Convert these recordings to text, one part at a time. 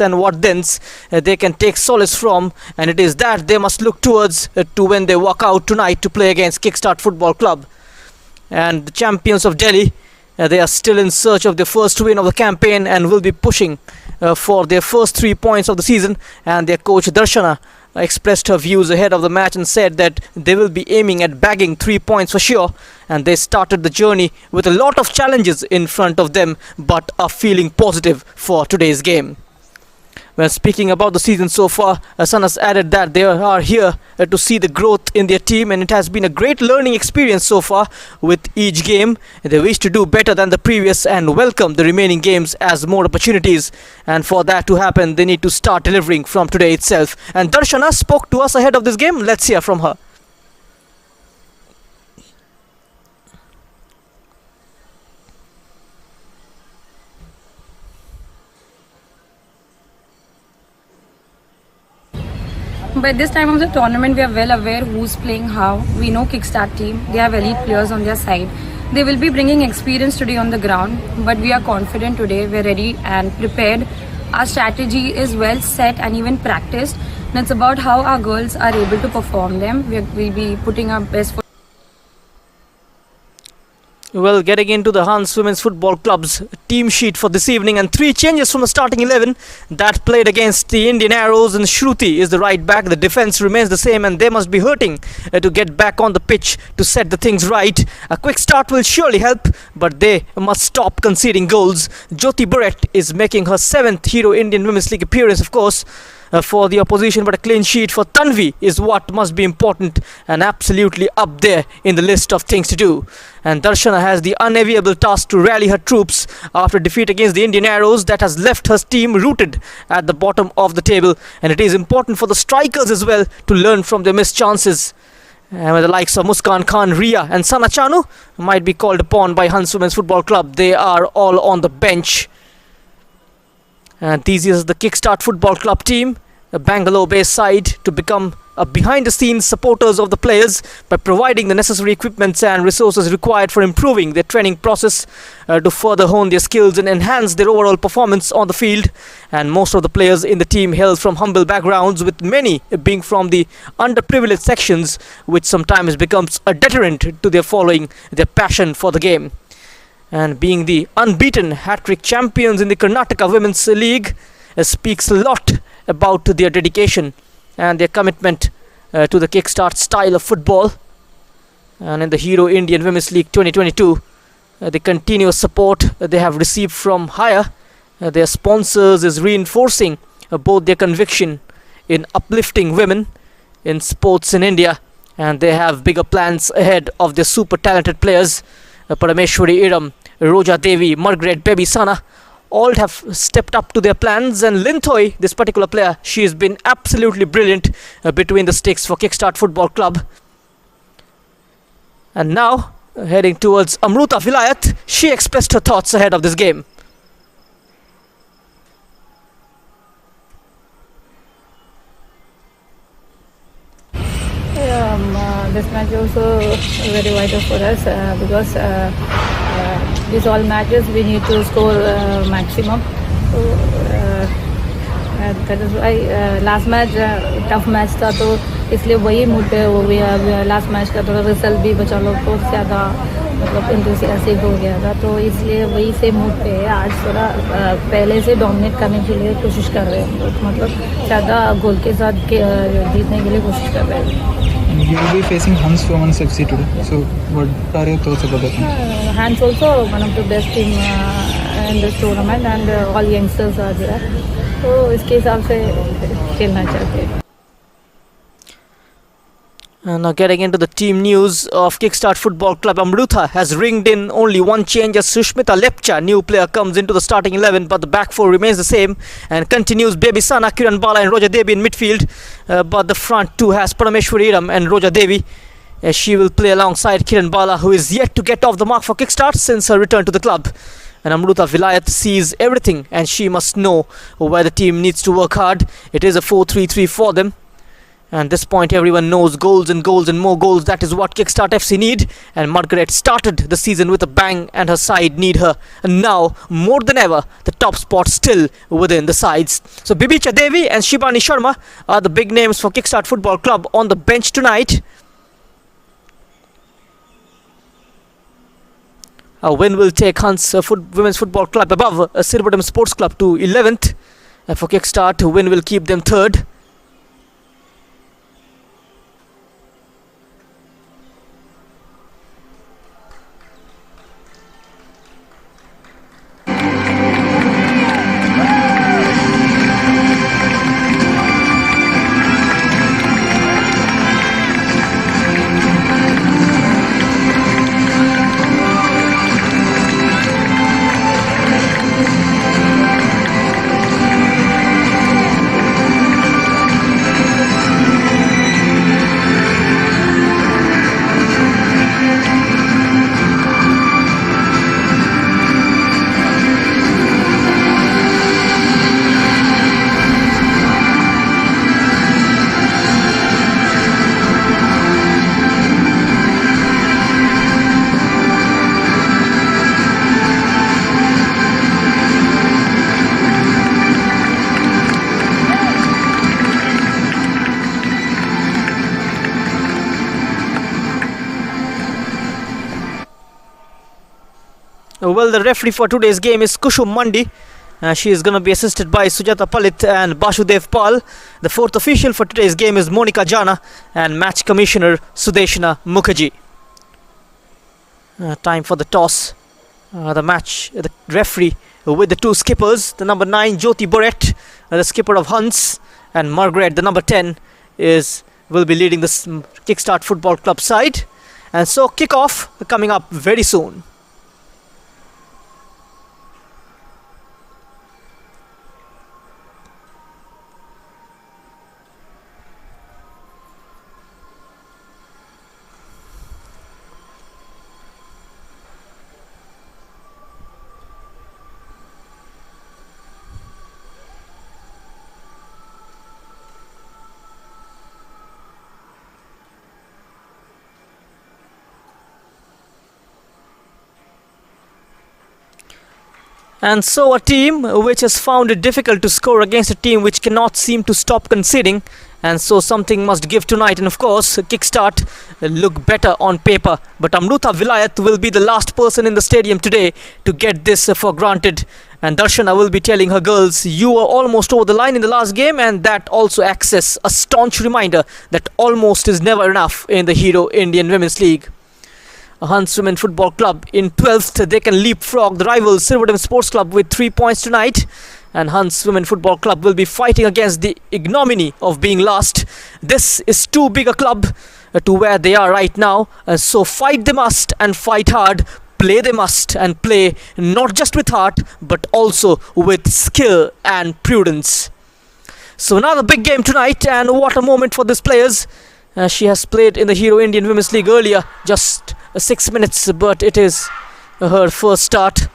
and what thens they can take solace from, and it is that they must look towards to when they walk out tonight to play against Kickstart Football Club. And the champions of Delhi, they are still in search of their first win of the campaign and will be pushing for their first 3 points of the season. And their coach Darshana expressed her views ahead of the match and said that they will be aiming at bagging 3 points for sure, and they started the journey with a lot of challenges in front of them but are feeling positive for today's game. When speaking about the season so far, Sanas added that they are here to see the growth in their team, and it has been a great learning experience so far. With each game, they wish to do better than the previous and welcome the remaining games as more opportunities. And for that to happen, they need to start delivering from today itself. And Darshana spoke to us ahead of this game. Let's hear from her. By this time of the tournament, we are well aware who's playing how. We know Kickstart team. They have elite players on their side. They will be bringing experience today on the ground, but we are confident today. We're ready and prepared. Our strategy is well set and even practiced. And it's about how our girls are able to perform them. We'll be putting our best foot. Well, getting into the Hans Women's Football Club's team sheet for this evening, and 3 changes from the starting 11 that played against the Indian Arrows. And Shruti is the right back. The defense remains the same, and they must be hurting to get back on the pitch to set the things right. A quick start will surely help, but they must stop conceding goals. Jyoti Barrett is making her 7th Hero Indian Women's League appearance, of course, for the opposition, but a clean sheet for Tanvi is what must be important and absolutely up there in the list of things to do. And Darshana has the unenviable task to rally her troops after defeat against the Indian Arrows that has left her team rooted at the bottom of the table, and it is important for the strikers as well to learn from their missed chances. With the likes of Muskan Khan, Ria and Sana Chanu might be called upon by Hans Women's Football Club. They are all on the bench. And this is the Kickstart Football Club team, a Bangalore-based side, to become behind-the-scenes supporters of the players by providing the necessary equipments and resources required for improving their training process to further hone their skills and enhance their overall performance on the field. And most of the players in the team hail from humble backgrounds, with many being from the underprivileged sections, which sometimes becomes a deterrent to their following their passion for the game. And being the unbeaten hat-trick champions in the Karnataka Women's League speaks a lot about their dedication and their commitment to the Kickstart style of football. And in the Hero Indian Women's League 2022, the continuous support they have received from higher their sponsors is reinforcing both their conviction in uplifting women in sports in India, and they have bigger plans ahead of their super talented players. Parameshwari Iram, Roja Devi, Margaret Baby Sana, all have stepped up to their plans. And Linthoi, this particular player, she has been absolutely brilliant between the sticks for Kickstart Football Club. And now, heading towards Amruta Vilayat, she expressed her thoughts ahead of this game. This match also very vital for us because these all matches we need to score maximum. So that is why last match tough match था, तो इसलिए वही mood पे हो गया. Last match का थोड़ा result भी बचा लोग को ज़्यादा मतलब इंथुसियास्टिक हो गया था, तो इसलिए वही से मूड पे है. आज थोड़ा पहले से डोमिनेट करने के लिए कोशिश कर रहे हैं, मतलब ज़्यादा गोल के साथ जीतने के लिए कोशिश कर रहे हैं. You will be facing Hans Women's FC today. So, what are your thoughts about that? Hans also one of the best team in this tournament, and all youngsters are there. तो इसके हिसाब से खेलना चाहते हैं. And now getting into the team news of Kickstart Football Club, Amruta has ringed in only one change as Sushmita Lepcha, new player, comes into the starting 11, but the back four remains the same and continues. Baby Sana, Kiran Bala and Roja Devi in midfield, but the front two has Parameshwari Iram and Roja Devi. She will play alongside Kiran Bala, who is yet to get off the mark for Kickstart since her return to the club. And Amruta Vilayat sees everything, and she must know where the team needs to work hard. It is a 4-3-3 for them. And this point everyone knows, goals and goals and more goals. That is what Kickstart FC need. And Margaret started the season with a bang and her side need her. And now, more than ever, the top spot still within the sides. So Bibicha Devi and Shibani Sharma are the big names for Kickstart Football Club on the bench tonight. A win will take Hans Women's Football Club above Sirvadam Sports Club to 11th. And for Kickstart, a win will keep them 3rd. Well, the referee for today's game is Kushum Mandi. She is going to be assisted by Sujata Palit and Basudev Pal. The 4th official for today's game is Monica Jana and match commissioner Sudeshna Mukherjee. Time for the toss. The referee with the 2 skippers, the number 9 Jyoti Boret, the skipper of Hans, and Margaret, the number 10, will be leading the Kickstart Football Club side. And so kick-off coming up very soon. And so a team which has found it difficult to score against a team which cannot seem to stop conceding, and so something must give tonight. And of course, Kickstart look better on paper, but Amruta Vilayat will be the last person in the stadium today to get this for granted. And Darshana will be telling her girls, you were almost over the line in the last game, and that also acts as a staunch reminder that almost is never enough in the Hero Indian Women's League. Hans Women Football Club in 12th. They can leapfrog the rival Sirvadam Sports Club with 3 points tonight. And Hans Women Football Club will be fighting against the ignominy of being last. This is too big a club to where they are right now. So fight they must and fight hard. Play they must and play not just with heart but also with skill and prudence. So another big game tonight, and what a moment for these players. She has played in the Hero Indian Women's League earlier, just 6 minutes, but it is her first start.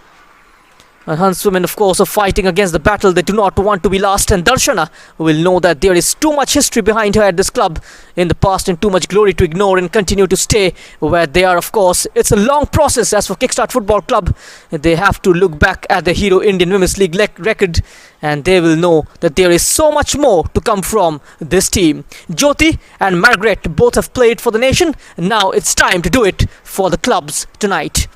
And Hans Women, of course, are fighting against the battle. They do not want to be last, and Darshana will know that there is too much history behind her at this club in the past and too much glory to ignore and continue to stay where they are. Of course, it's a long process. As for Kickstart Football Club, they have to look back at the Hero Indian Women's League record, and they will know that there is so much more to come from this team. Jyoti and Margaret both have played for the nation. Now it's time to do it for the clubs tonight.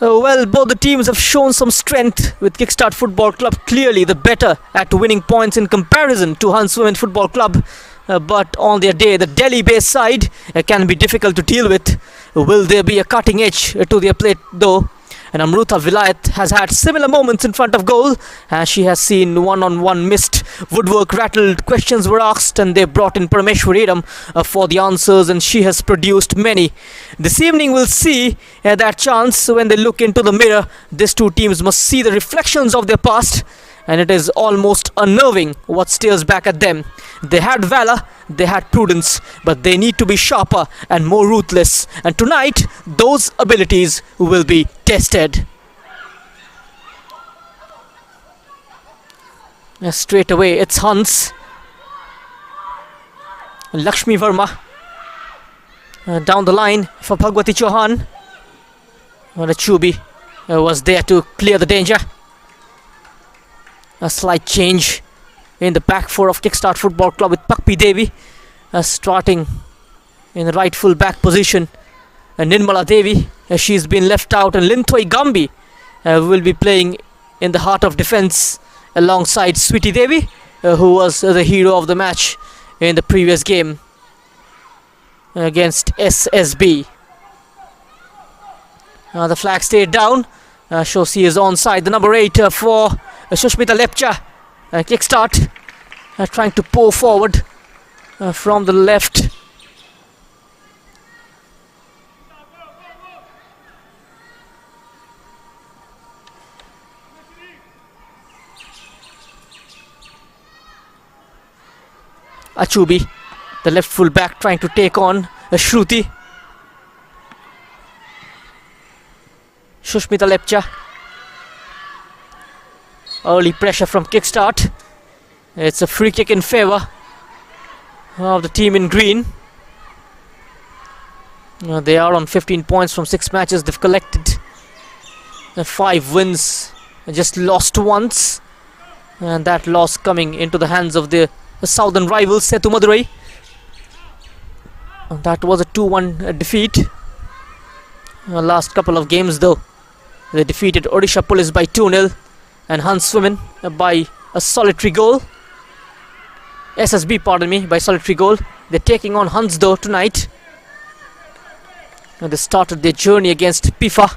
Well, both the teams have shown some strength, with Kickstart Football Club clearly the better at winning points in comparison to Hans Women Football Club. but on their day, the Delhi-based side can be difficult to deal with. Will there be a cutting edge to their play though? And Amruta Vilayat has had similar moments in front of goal, as she has seen one-on-one missed, woodwork rattled, questions were asked, and they brought in Parameshwariram for the answers, and she has produced many. This evening we'll see that chance when they look into the mirror. These two teams must see the reflections of their past, and it is almost unnerving what stares back at them. They had valor, they had prudence, but they need to be sharper and more ruthless. And tonight, those abilities will be tested. Straight away, it's Hans. Lakshmi Verma. Down the line for Bhagwati Chauhan. Chubi was there to clear the danger. A slight change in the back four of Kickstart Football Club with Pakpi Devi starting in the right full back position. Nirmala Devi, she's been left out, and Linthoi Gambi will be playing in the heart of defence alongside Sweetie Devi, who was the hero of the match in the previous game against SSB. The flag stayed down. Shosi is onside. The number 8 for Shushmita Lepcha. Kickstart trying to pour forward from the left. Achubi, the left full back, trying to take on Shruti. Shushmita Lepcha. Early pressure from Kickstart. It's a free kick in favour of the team in green. They are on 15 points from 6 matches they've collected. 5 wins, just lost once. And that loss coming into the hands of the southern rivals, Setu Madurai. That was a 2-1 defeat. Last couple of games though, they defeated Odisha Police by 2-0. And Hans Women by a solitary goal. SSB, pardon me, by solitary goal. They're taking on Hans though tonight. They started their journey against PIFA,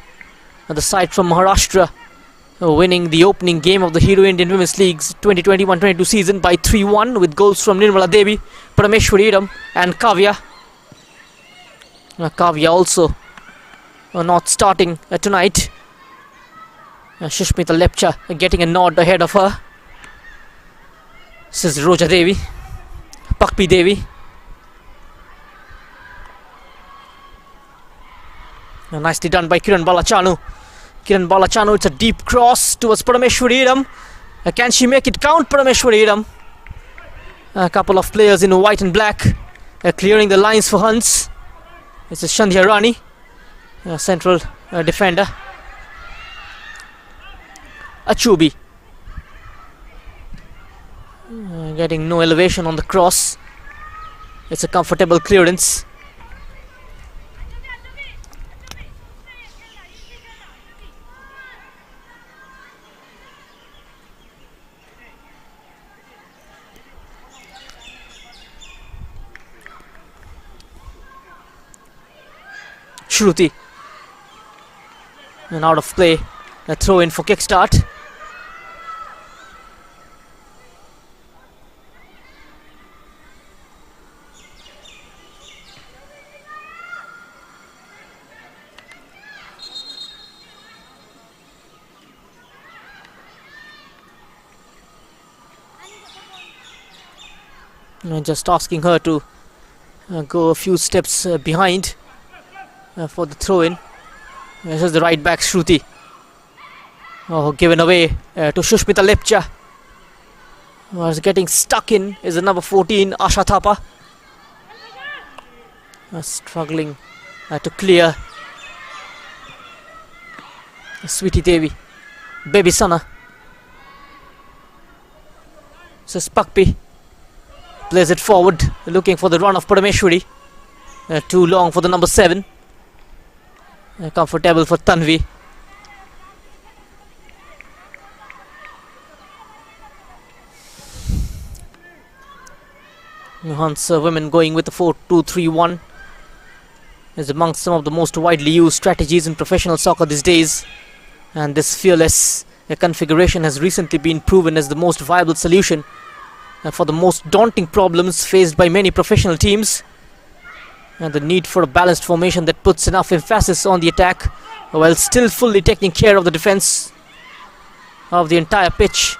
the side from Maharashtra, winning the opening game of the Hero Indian Women's League's 2021-22 season by 3-1 with goals from Nirmala Devi, Parameshwariram and Kavya. Kavya also not starting tonight. Shushmita Lepcha getting a nod ahead of her. This is Roja Devi, Pakpi Devi. Nicely done by Kiran Balachanu. Kiran Balachanu, it's a deep cross towards Parameshwariram. Can she make it count, Parameshwariram? A couple of players in white and black clearing the lines for Hans. This is Shandhya Rani, central defender. Achubi getting no elevation on the cross. It's a comfortable clearance. Shruti, and out of play, a throw in for Kickstart. Just asking her to go a few steps behind for the throw-in. This is the right back, Shruti. Given away to Shushmita Lepcha. Was getting stuck in is the number 14, Asha Thapa. Struggling to clear. Sweetie Devi, Baby Sana. This is Pakpi. Plays it forward, looking for the run of Parameshwari. Too long for the number 7. Comfortable for Tanvi. Hans women going with the 4-2-3-1 is amongst some of the most widely used strategies in professional soccer these days, and this fearless configuration has recently been proven as the most viable solution for the most daunting problems faced by many professional teams, and the need for a balanced formation that puts enough emphasis on the attack while still fully taking care of the defense of the entire pitch.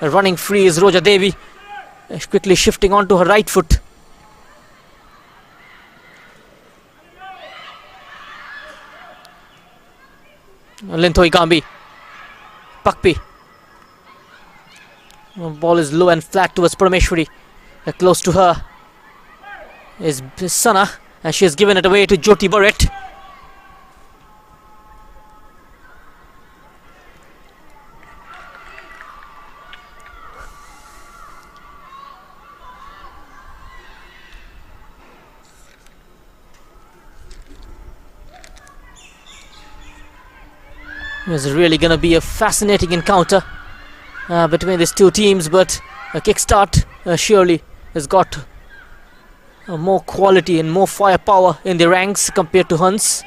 Running free is Roja Devi, quickly shifting onto her right foot. Linthoi Gambi, Pakpi. Ball is low and flat towards Parameshwari. Close to her is Sana, and she has given it away to Jyoti Barrett. It's really going to be a fascinating encounter between these two teams, but Kickstart surely has got more quality and more firepower in their ranks compared to Hans,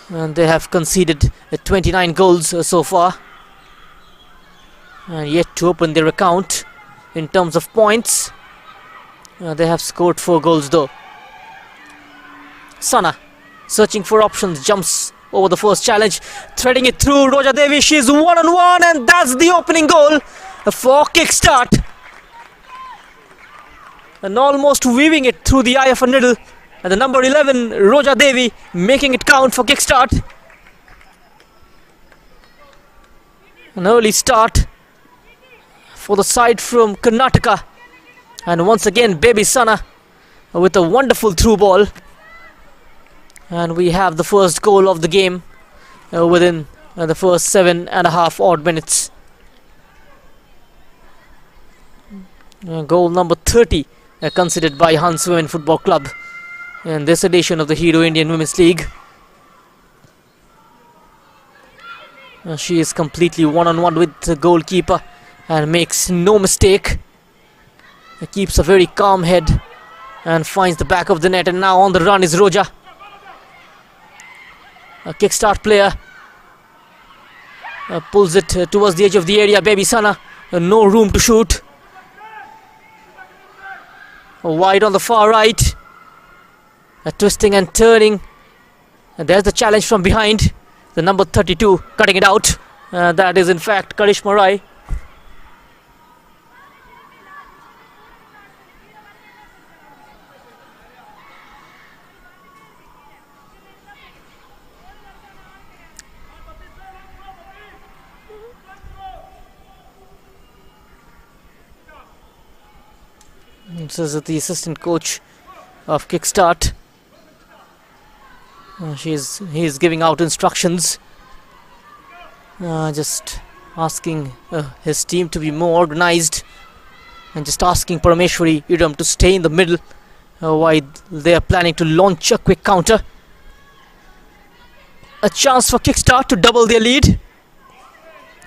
and they have conceded 29 goals so far, and yet to open their account in terms of points. They have scored 4 goals though. Sana searching for options, jumps over the first challenge, threading it through. Roja Devi, she's 1-on-1, and that's the opening goal for Kickstart. And almost weaving it through the eye of a needle. And the number 11, Roja Devi, making it count for Kickstart. An early start for the side from Karnataka. And once again, Baby Sana with a wonderful through ball. And we have the first goal of the game within the first 7.5 odd minutes. Goal number 30 considered by Hans Women Football Club in this edition of the Hero Indian Women's League. She is completely 1-on-1 with the goalkeeper and makes no mistake. Keeps a very calm head and finds the back of the net, and now on the run is Roja. A Kickstart player pulls it towards the edge of the area. Baby Sana, no room to shoot. Wide on the far right. Twisting and turning. And there's the challenge from behind. The number 32 cutting it out. That is in fact Karishma Rai. This is the assistant coach of Kickstart. He is giving out instructions, just asking his team to be more organized, and just asking Parameshwari Idam to stay in the middle while they are planning to launch a quick counter. A chance for Kickstart to double their lead.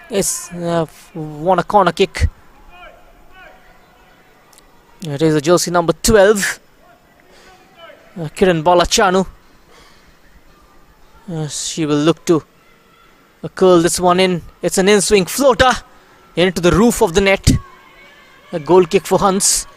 Yes, won a corner kick. It is a jersey number 12, Kiran Balachanu. She will look to curl this one in. It's an in-swing floater into the roof of the net. A goal kick for Hans.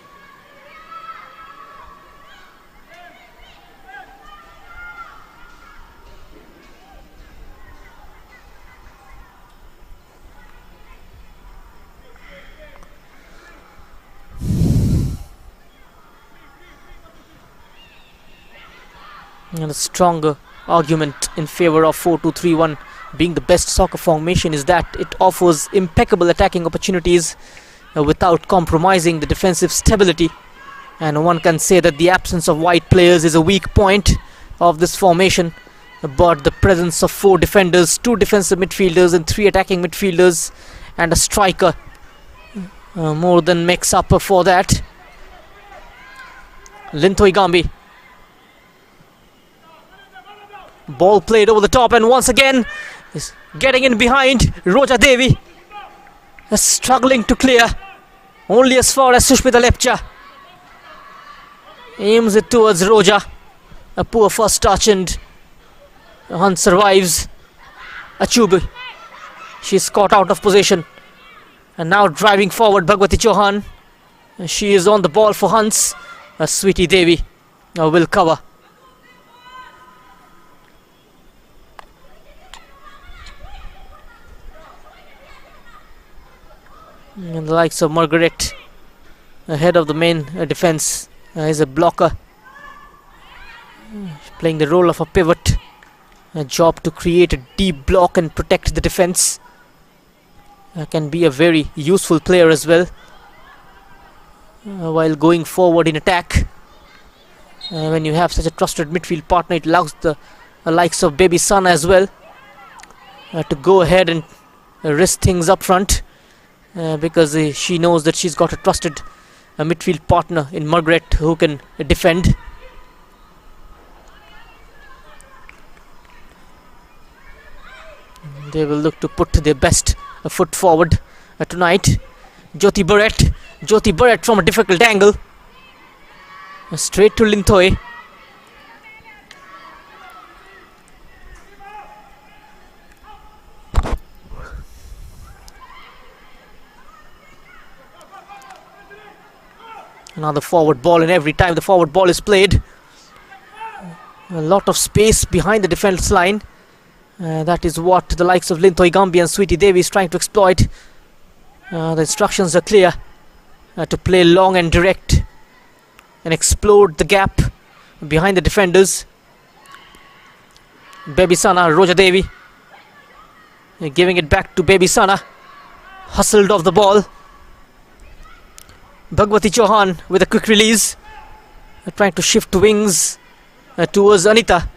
And a stronger argument in favor of 4-2-3-1 being the best soccer formation is that it offers impeccable attacking opportunities without compromising the defensive stability. And one can say that the absence of wide players is a weak point of this formation, but the presence of 4 defenders, 2 defensive midfielders and 3 attacking midfielders and a striker more than makes up for that. Linthoi Gambi. Ball played over the top, and once again is getting in behind. Roja Devi struggling to clear only as far as Sushmita Lepcha. Aims it towards Roja. A poor first touch and Hunt survives. Achubi. She's caught out of position. And now driving forward Bhagwati Chauhan. She is on the ball for Hunts. Sweetie Devi will cover. And the likes of Margaret ahead of the main defense is a blocker. Playing the role of a pivot. A job to create a deep block and protect the defense. Can be a very useful player as well. While going forward in attack. When you have such a trusted midfield partner, it allows the likes of Baby Sana as well to go ahead and risk things up front. Because she knows that she's got a trusted midfield partner in Margaret who can defend. They will look to put their best foot forward tonight. Jyoti Barrett from a difficult angle. Straight to Linthoi. Another forward ball, and every time the forward ball is played, a lot of space behind the defense line. That is what the likes of Linthoi Gambi and Sweetie Devi is trying to exploit. The instructions are clear to play long and direct and explode the gap behind the defenders. Baby Sana, Roja Devi giving it back to Baby Sana. Hustled off the ball. Bhagwati Chauhan with a quick release. Trying to shift wings towards Anita.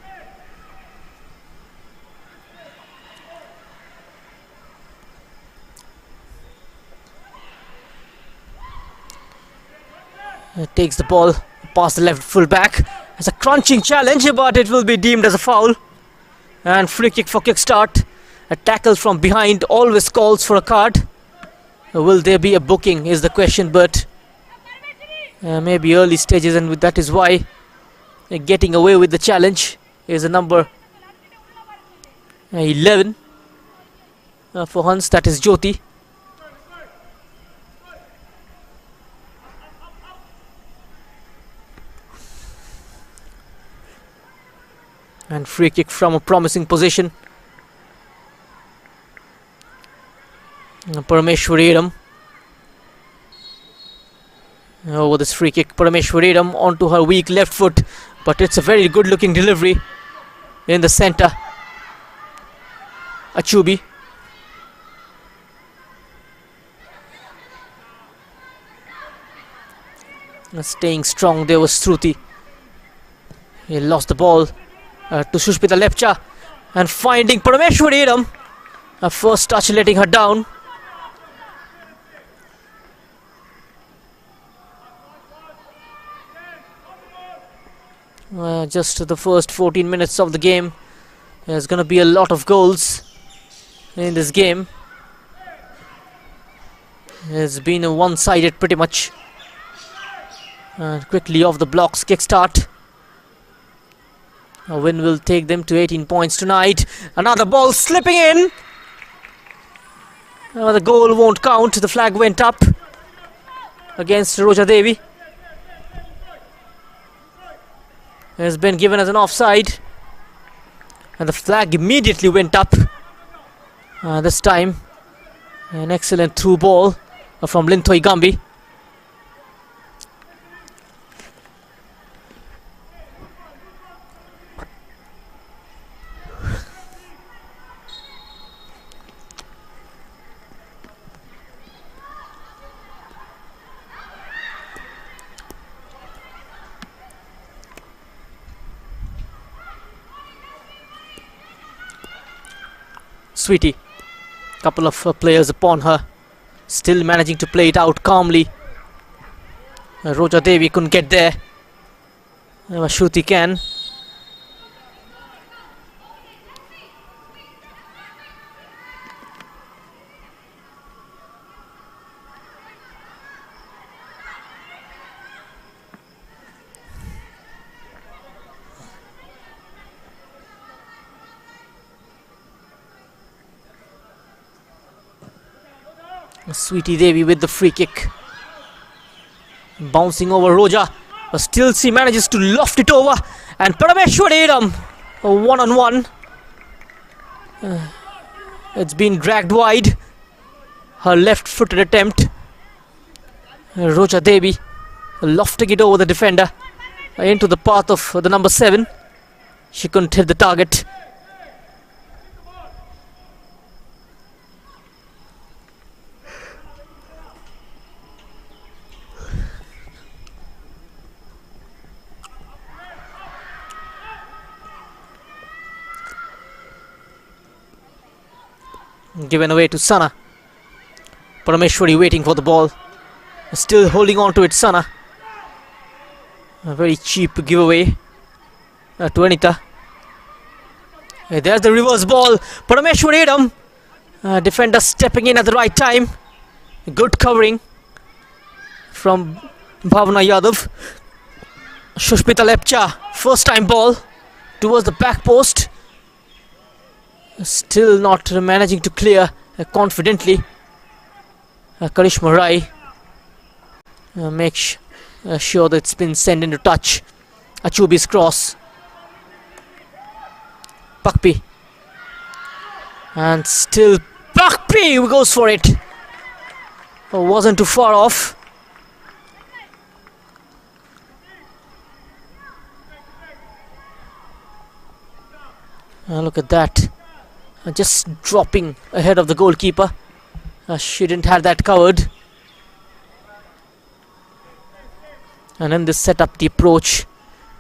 Takes the ball past the left full back. It's a crunching challenge, but it will be deemed as a foul. And free kick for Kickstart. A tackle from behind always calls for a card. Will there be a booking is the question, but maybe early stages, and that is why getting away with the challenge is a number 11 for Hans, that is Jyoti. And free kick from a promising position. Parameshwariram. Over this free kick, Parameshwariram onto her weak left foot, but it's a very good looking delivery in the center. Achubi. Staying strong there was Shruti. He lost the ball to Sushmita Lepcha, and finding Parameshwariram. A first touch letting her down. Just the first 14 minutes of the game. There's going to be a lot of goals in this game. It's been a one-sided pretty much. Quickly off the blocks, Kickstart. A win will take them to 18 points tonight. Another ball slipping in. The goal won't count. The flag went up against Roja Devi. Has been given as an offside, and the flag immediately went up. This time an excellent through ball from Linthoi Gambi. Sweetie, couple of players upon her, still managing to play it out calmly. Roja Devi couldn't get there. Shruti can. Sweetie Devi with the free kick. Bouncing over Roja. But still she manages to loft it over. And Parameshwari Idam. One on one. It's been dragged wide. Her left footed attempt. Roja Devi lofting it over the defender. Into the path of the number 7. She couldn't hit the target. Given away to Sana. Parameshwari waiting for the ball. Still holding on to it, Sana. A very cheap giveaway to Anita. There's the reverse ball. Parameshwari Idam. Defender stepping in at the right time. Good covering from Bhavna Yadav. Shushmita Lepcha. First time ball towards the back post. Still not managing to clear confidently. Karishma Rai makes sure that it's been sent into touch. Achubi's cross. Pakpi. And still Pakpi goes for it. Wasn't too far off. Look at that. Just dropping ahead of the goalkeeper. She didn't have that covered. And in this setup, the approach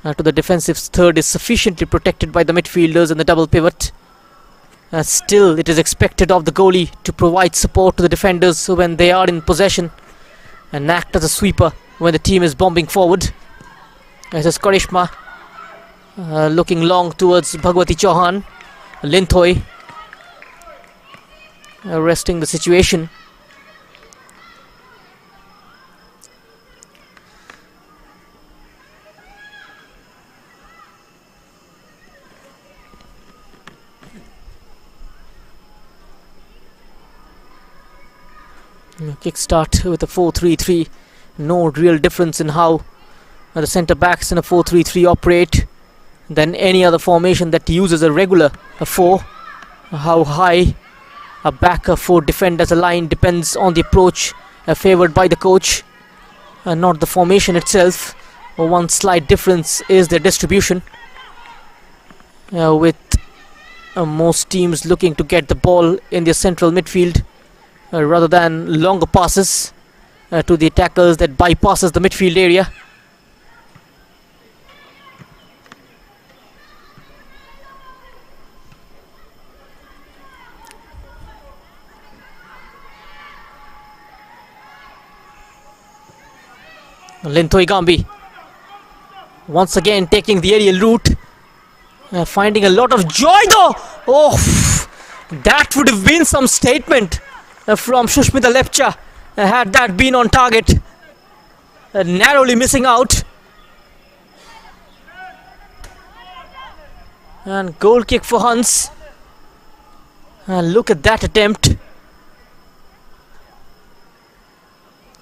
to the defensive third is sufficiently protected by the midfielders and the double pivot. Still, it is expected of the goalie to provide support to the defenders when they are in possession and act as a sweeper when the team is bombing forward. This is Karishma looking long towards Bhagwati Chauhan. Linthoi arresting the situation. Kickstart with a 4-3-3. No real difference in how the centre backs in a 4-3-3 operate than any other formation that uses a regular 4. How high a back 4 defend as a line depends on the approach favoured by the coach, not the formation itself. One slight difference is their distribution, with most teams looking to get the ball in their central midfield rather than longer passes to the attackers that bypasses the midfield area. Linthoi Gambi once again taking the aerial route, finding a lot of joy though. Oh, that would have been some statement from Shushmita Lepcha had that been on target. Narrowly missing out. And goal kick for Hans. Look at that attempt.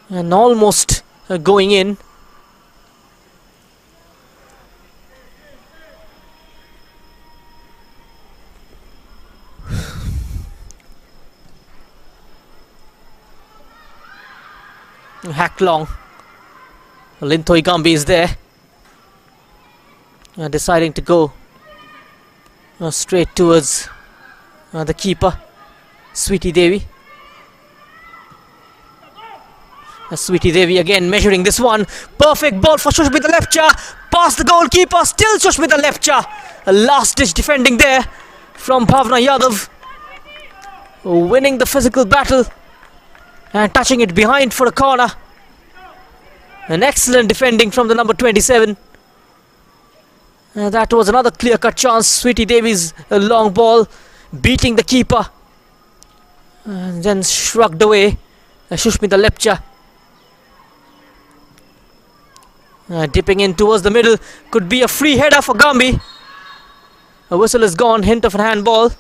And almost going in. Hack long. Linthoi Gambi is there. Deciding to go straight towards the keeper, Sweetie Devi. Sweetie Devi again measuring this one. Perfect ball for Shushmita Lepcha. Past the goalkeeper. Still Shushmita Lepcha. A last ditch defending there from Bhavna Yadav. Winning the physical battle and touching it behind for a corner. An excellent defending from the number 27. That was another clear-cut chance. Sweetie Devi's long ball beating the keeper. And then shrugged away. Shushmita Lepcha. Dipping in towards the middle. Could be a free header for Gambi. A whistle is gone. Hint of a handball.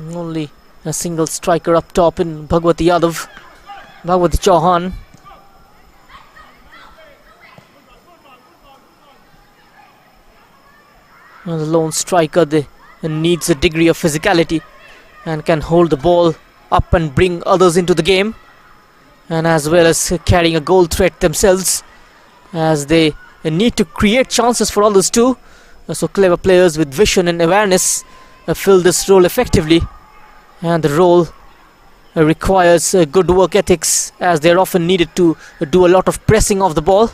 Only a single striker up top in Bhagwati Chauhan. The lone striker needs a degree of physicality and can hold the ball up and bring others into the game, and as well as carrying a goal threat themselves, as they need to create chances for others too. So clever players with vision and awareness fill this role effectively, and the role requires good work ethics, as they are often needed to do a lot of pressing of the ball.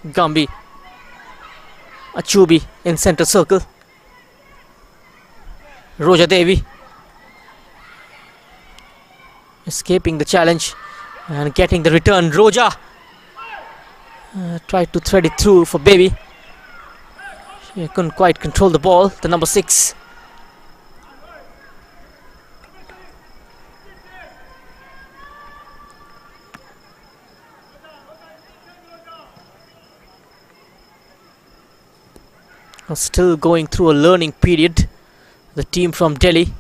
Gambi, Achubi in centre circle. Roja Devi escaping the challenge and getting the return. Roja tried to thread it through for Baby. She couldn't quite control the ball. The number 6. Still going through a learning period, the team from Delhi.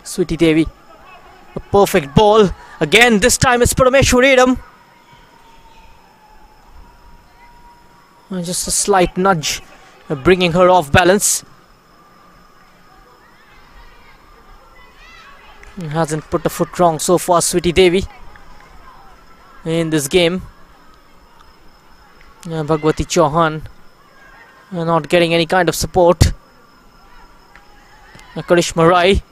Sweetie Devi, a perfect ball. Again, this time it's Parameshwaridam. Just a slight nudge, bringing her off balance. Hasn't put a foot wrong so far, Sweetie Devi, in this game. Bhagwati Chauhan not getting any kind of support. Karishma Rai.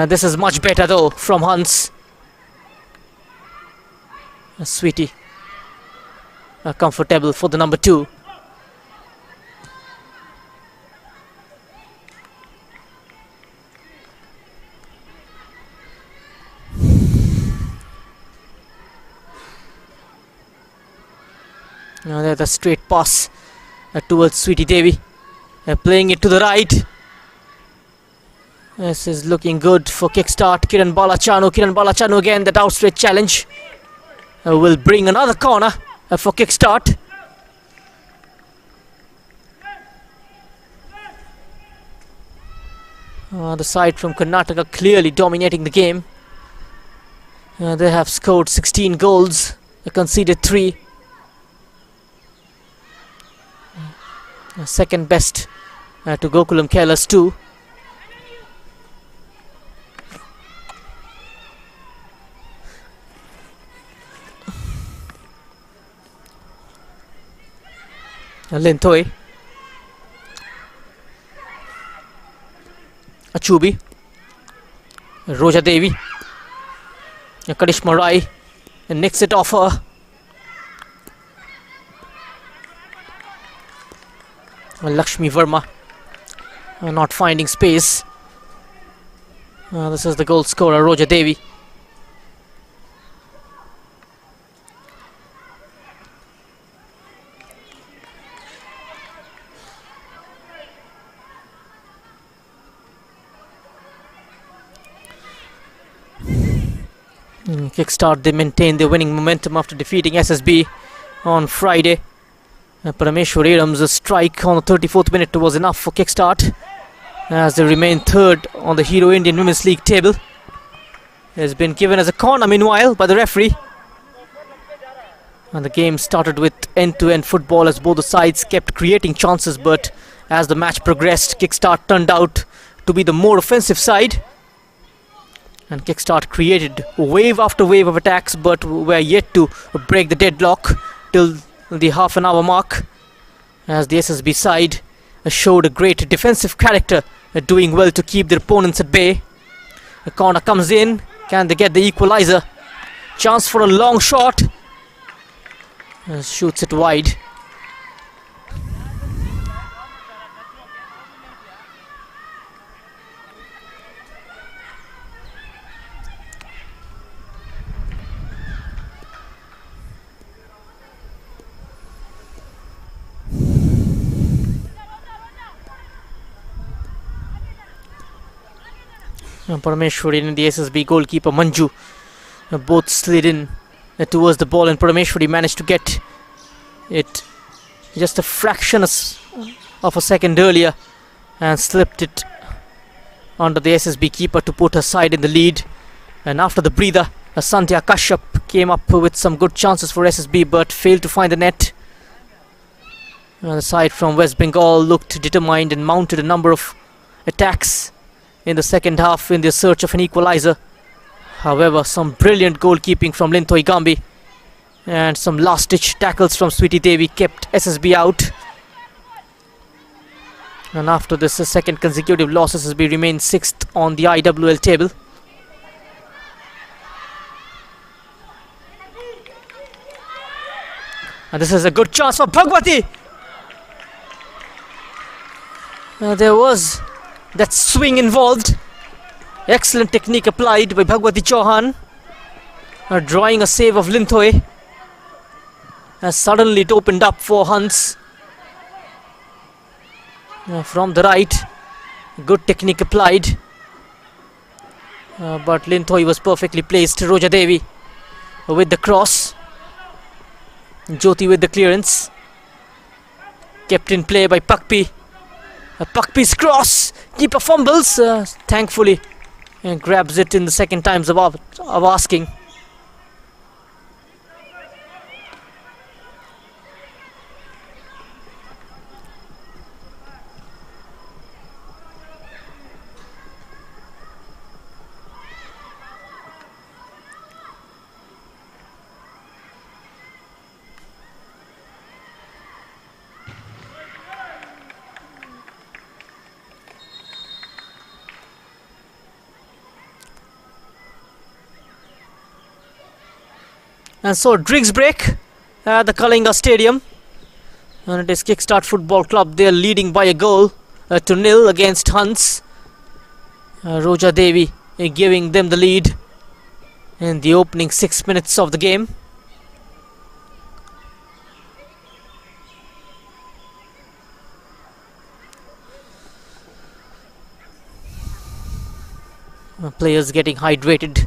This is much better though from Hans. Sweetie comfortable for the number 2. There's a straight pass towards Sweetie Devi, playing it to the right. This is looking good for Kickstart. Kiran Balachanu again, that outstretched challenge will bring another corner for Kickstart. The side from Karnataka clearly dominating the game. They have scored 16 goals, they conceded 3. Second best to Gokulam Kerala's 2. Lintoi, Achubi, Roja Devi, Karishma Rai nicks it off her. Lakshmi Verma not finding space. This is the goal scorer, Roja Devi. Kickstart, they maintain their winning momentum after defeating SSB on Friday. Parameshwariram's strike on the 34th minute was enough for Kickstart, as they remain third on the Hero Indian Women's League table. It has been given as a corner meanwhile by the referee, and the game started with end-to-end football as both the sides kept creating chances, but as the match progressed, Kickstart turned out to be the more offensive side, and Kickstart created wave after wave of attacks, but were yet to break the deadlock till the half an hour mark, as the SSB side showed a great defensive character, doing well to keep their opponents at bay. The corner comes in. Can they get the equalizer? Chance for a long shot. Shoots it wide. Parameshwari and the SSB goalkeeper Manju both slid in towards the ball, and Parameshwari managed to get it just a fraction of a second earlier and slipped it under the SSB keeper to put her side in the lead. And after the breather, Sandhya Kashyap came up with some good chances for SSB but failed to find the net. The side from West Bengal looked determined and mounted a number of attacks in the second half in their search of an equalizer. However, some brilliant goalkeeping from Linthoi Gambi and some last-ditch tackles from Sweetie Devi kept SSB out. And after this second consecutive loss, SSB remains 6th on the IWL table. And this is a good chance for Bhagwati. There was that swing involved. Excellent technique applied by Bhagwati Chauhan, drawing a save of Linthoi. Suddenly it opened up for Hans from the right. Good technique applied, but Linthoi was perfectly placed. Roja Devi with the cross, Jyoti with the clearance, kept in play by Pakpi. Pakpi's cross, keeper fumbles, thankfully, and grabs it in the second times of asking. And so drinks break at the Kalinga Stadium, and it is Kickstart Football Club. They are leading by a goal to nil against Hans. Roja Devi giving them the lead in the opening 6 minutes of the game. Players getting hydrated.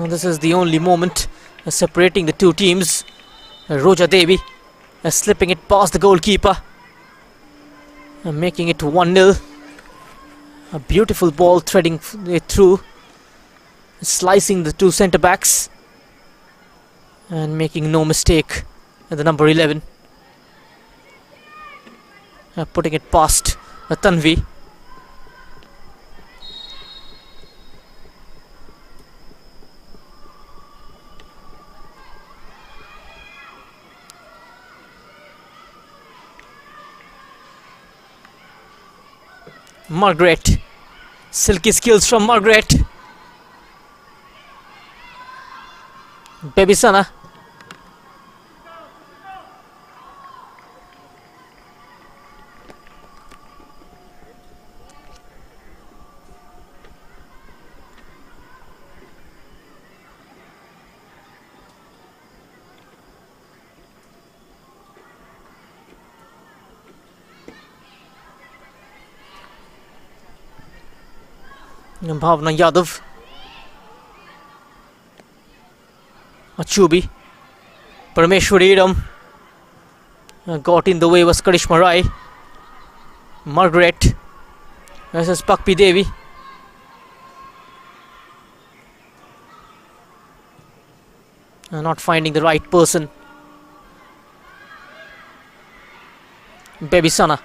This is the only moment separating the two teams. Roja Devi slipping it past the goalkeeper, making it 1-0. A beautiful ball threading it through, slicing the two centre backs and making no mistake at the number 11, putting it past Tanvi. Margaret, silky skills from Margaret. Baby Sana. Bhavna Yadav, Achubi, Parameshwari got in the way was Karishma Rai. Margaret versus Pakpi Devi. Not finding the right person. Baby Sana.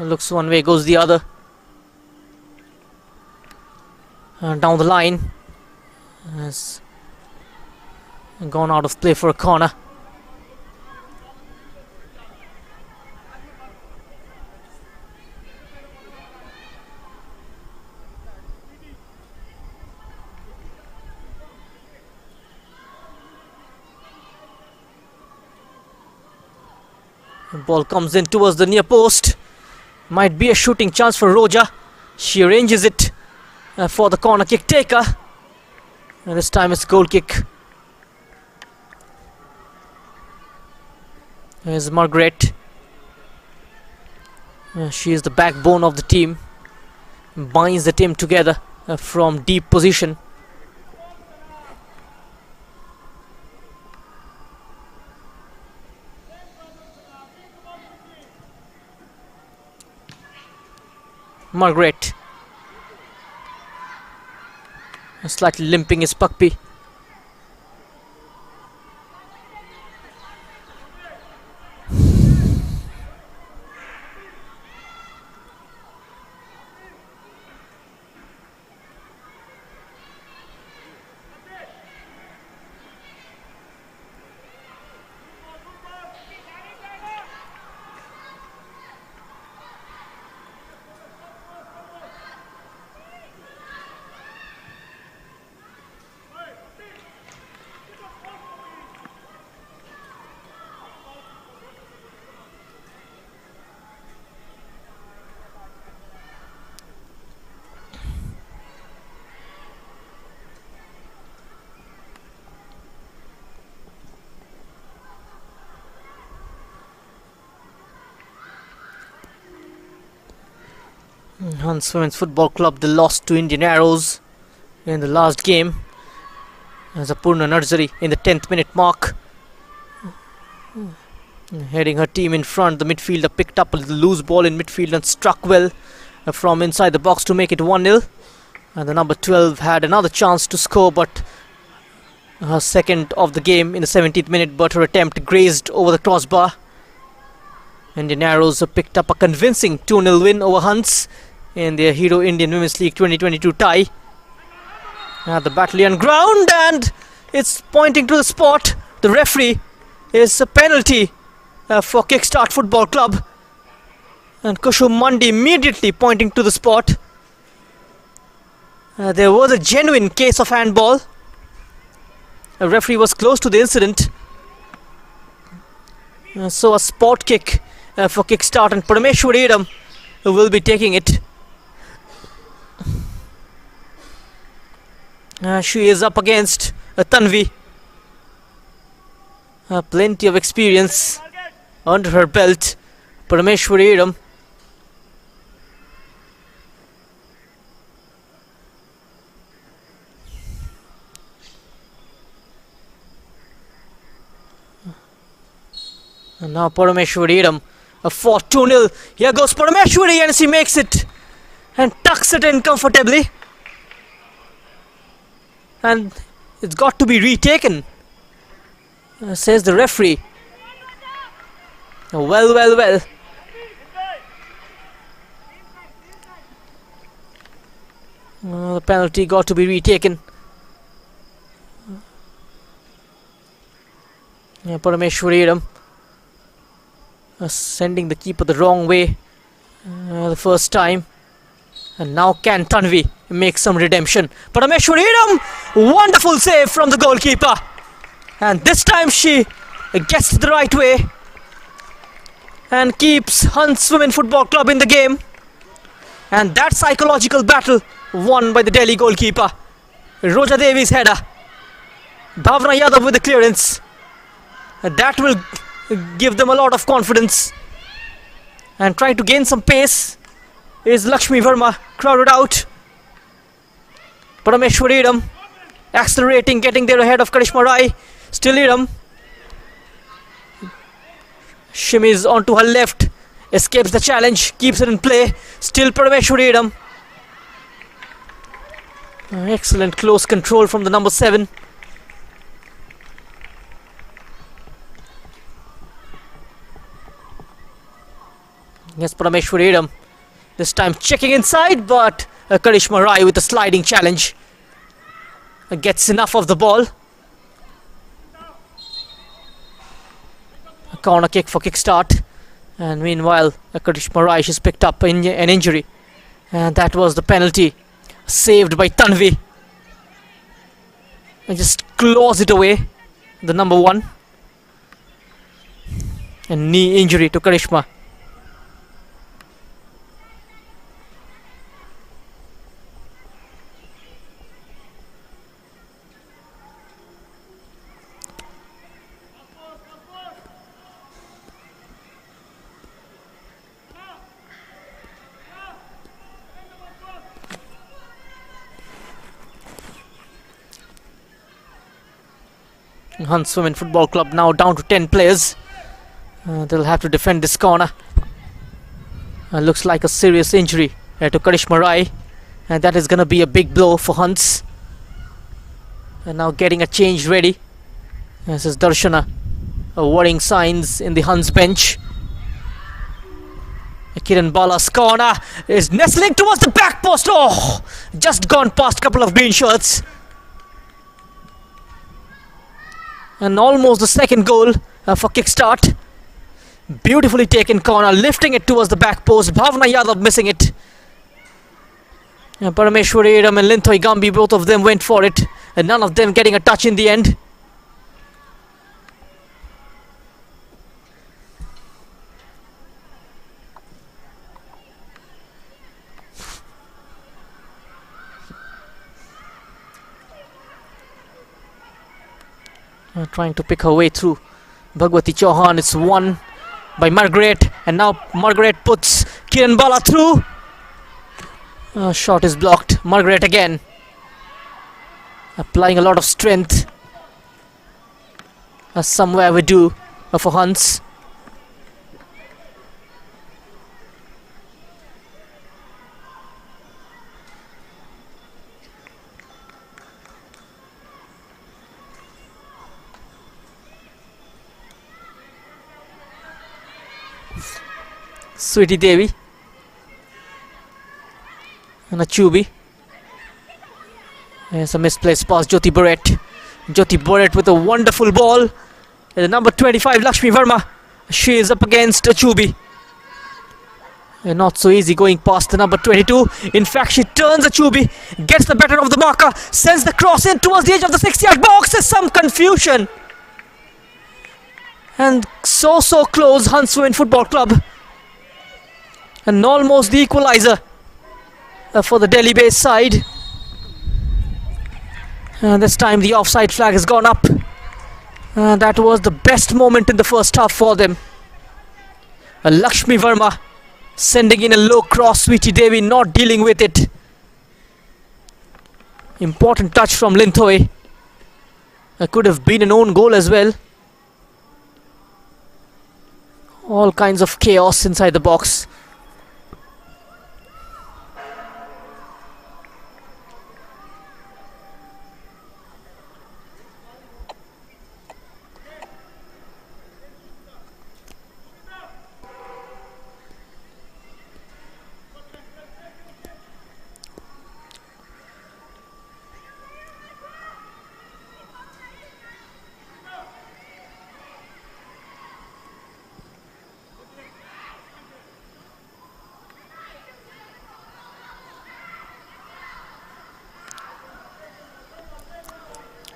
Looks one way, goes the other. Down the line. Has gone out of play for a corner. The ball comes in towards the near post. Might be a shooting chance for Roja. She arranges it for the corner kick taker. And this time it's goal kick. Here's Margaret. She is the backbone of the team. Binds the team together from deep position. Margaret. Slightly limping is Pakpi. Hans Women's Football Club, they lost to Indian Arrows in the last game. As Apurna Narzari in the 10th minute mark. Heading her team in front, the midfielder picked up a little loose ball in midfield and struck well from inside the box to make it 1-0. And the number 12 had another chance to score, but her second of the game in the 17th minute, but her attempt grazed over the crossbar. Indian Arrows picked up a convincing 2-0 win over Hunts in their Hero Indian Women's League 2022 tie. At the battalion ground, and it's pointing to the spot. The referee is a penalty for Kickstart Football Club. And Kushum Mandi immediately pointing to the spot. There was a genuine case of handball. A referee was close to the incident. So a spot kick for Kickstart, and Parameshwari Idam will be taking it. She is up against Tanvi. Plenty of experience under her belt. Parameshwari Idam. And now Parameshwari Idam for 2-0. Here goes Parameshwari, and she makes it and tucks it in comfortably. And it's got to be retaken, says the referee. Well. The penalty got to be retaken. Parameshwari Idam sending the keeper the wrong way the first time. And now can Tanvi make some redemption? Parameshwari Idam, wonderful save from the goalkeeper. And this time she gets it the right way and keeps Hunts Women Football Club in the game. And that psychological battle won by the Delhi goalkeeper. Roja Devi's header. Bhavna Yadav with the clearance. And that will give them a lot of confidence. And trying to gain some pace is Lakshmi Verma, crowded out. Parameshwari Idam accelerating, getting there ahead of Karishma Rai. Still Idam. Shimmies onto her left, escapes the challenge, keeps it in play. Still Parameshwari Idam. Excellent close control from the number 7. Yes, Parameshwari Idam. This time checking inside, but Karishma Rai with a sliding challenge gets enough of the ball. A corner kick for Kickstart. And meanwhile, Karishma Rai, she's picked up an injury. And that was the penalty. Saved by Tanvi. And just claws it away. The number 1. A knee injury to Karishma. Hunts Women Football Club now down to 10 players. They'll have to defend this corner. Looks like a serious injury to Karishma Rai, and that is going to be a big blow for Hunts. And now getting a change ready. This is Darshana. Worrying signs in the Hunts bench. Kiran Bala's corner is nestling towards the back post. Oh, just gone past a couple of green shirts. And almost the second goal for Kickstart. Beautifully taken corner, lifting it towards the back post. Bhavna Yadav missing it. Parameshwari Eram and Linthoi Gambi, both of them went for it. And none of them getting a touch in the end. Trying to pick her way through. Bhagwati Chauhan, it's won by Margaret, and now Margaret puts Kiran Bala through. Shot is blocked. Margaret again, applying a lot of strength. Somewhere we do for Hunts. Sweetie Devi and a Chubi. There's a misplaced pass. Jyoti Barrett. Jyoti Barrett with a wonderful ball. And the number 25 Lakshmi Verma. She is up against a Chubi. And not so easy going past the number 22. In fact, she turns a Chubi, gets the better of the marker, sends the cross in towards the edge of the 6-yard box. There's some confusion. And so close, Hunts Women Football Club. And almost the equalizer for the Delhi-based side. This time the offside flag has gone up. That was the best moment in the first half for them. Lakshmi Verma sending in a low cross. Sweetie Devi not dealing with it. Important touch from Linthoi. Could have been an own goal as well. All kinds of chaos inside the box.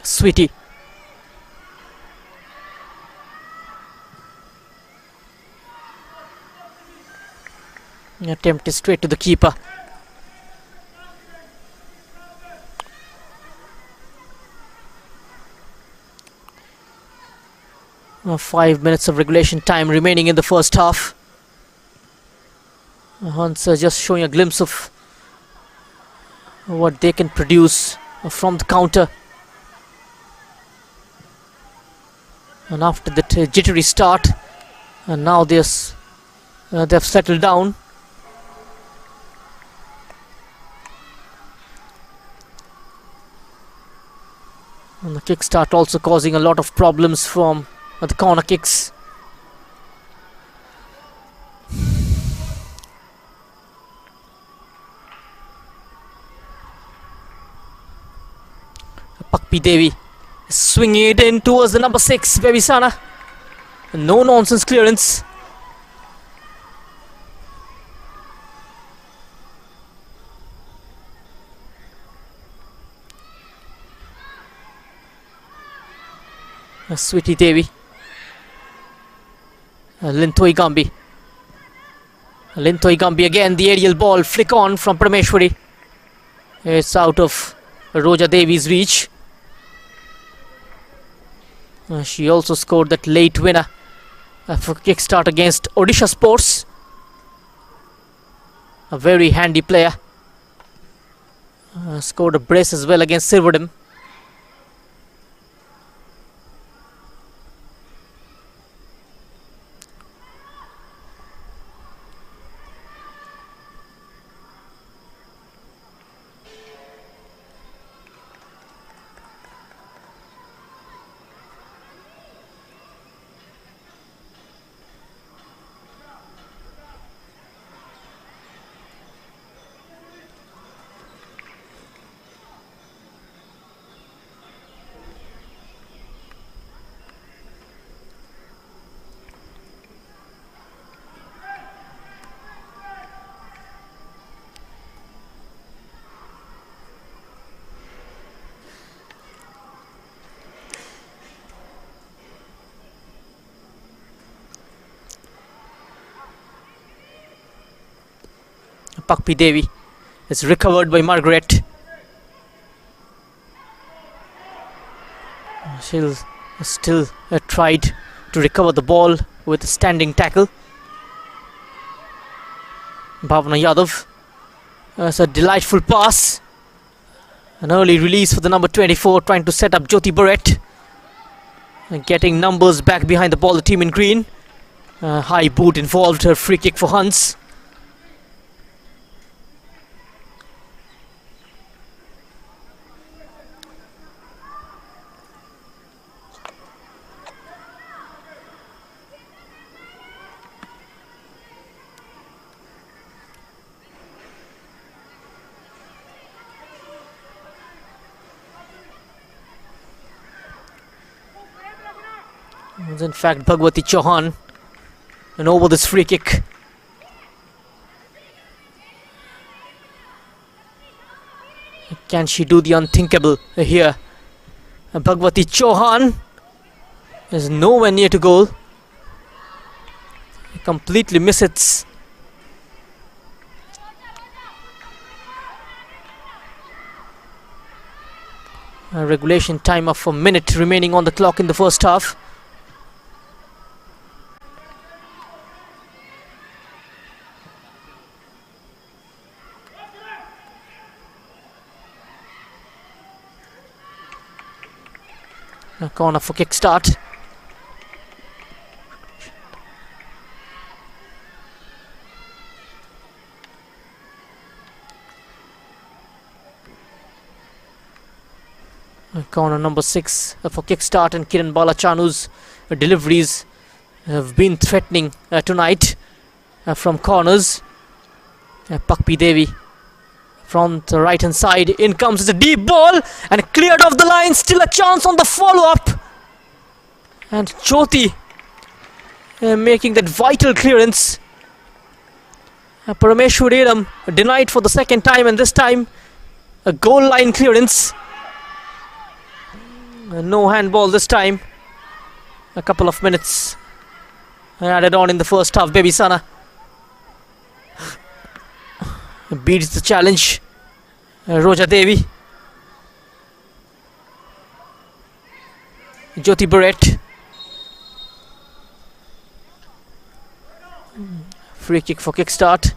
Sweetie. Attempt is straight to the keeper. Now 5 minutes of regulation time remaining in the first half. Hunts are just showing a glimpse of what they can produce from the counter. And after that jittery start, and now they've settled down. And the Kickstart also causing a lot of problems from the corner kicks. Pakpi Devi swinging it in towards the number 6, Bebisana. No nonsense clearance. Sweetie Devi Linthoi Gambi. Linthoi Gambi again, the aerial ball flick on from Parameshwari. It's out of Roja Devi's reach. She also scored that late winner for Kickstart against Odisha Sports. A very handy player. Scored a brace as well against Sirvadam. Pakpi Devi is recovered by Margaret. She'll still tried to recover the ball with a standing tackle. Bhavna Yadav. It's a delightful pass. An early release for the number 24, trying to set up Jyoti Barrett. Getting numbers back behind the ball, the team in green. High boot involved, her free kick for Hunts. In fact, Bhagwati Chauhan, and over this free kick. Can she do the unthinkable here? Bhagwati Chauhan is nowhere near to goal. Completely misses. Regulation time of a minute remaining on the clock in the first half. A corner for Kickstart. Corner number 6 for Kickstart, and Kiran Balachanu's deliveries have been threatening tonight from corners. Pakpi Devi from the right hand side, in comes the deep ball and cleared off the line. Still a chance on the follow up, and Jyoti making that vital clearance. Parameshwari denied for the second time, and this time a goal line clearance. No handball this time. A couple of minutes added on in the first half. Baby Sana beats the challenge. Roja Devi. Jyoti Barrett. Free kick for Kickstart.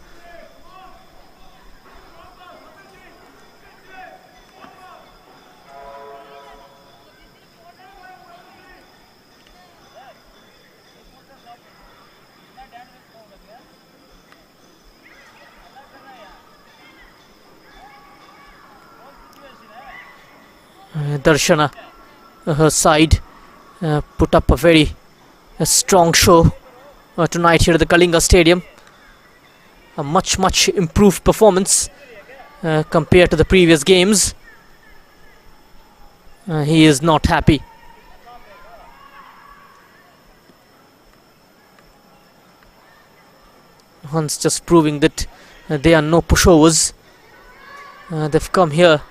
Darshana, her side, put up a very strong show tonight here at the Kalinga Stadium. A much improved performance compared to the previous games. He is not happy. Hunts just proving that they are no pushovers. They've come here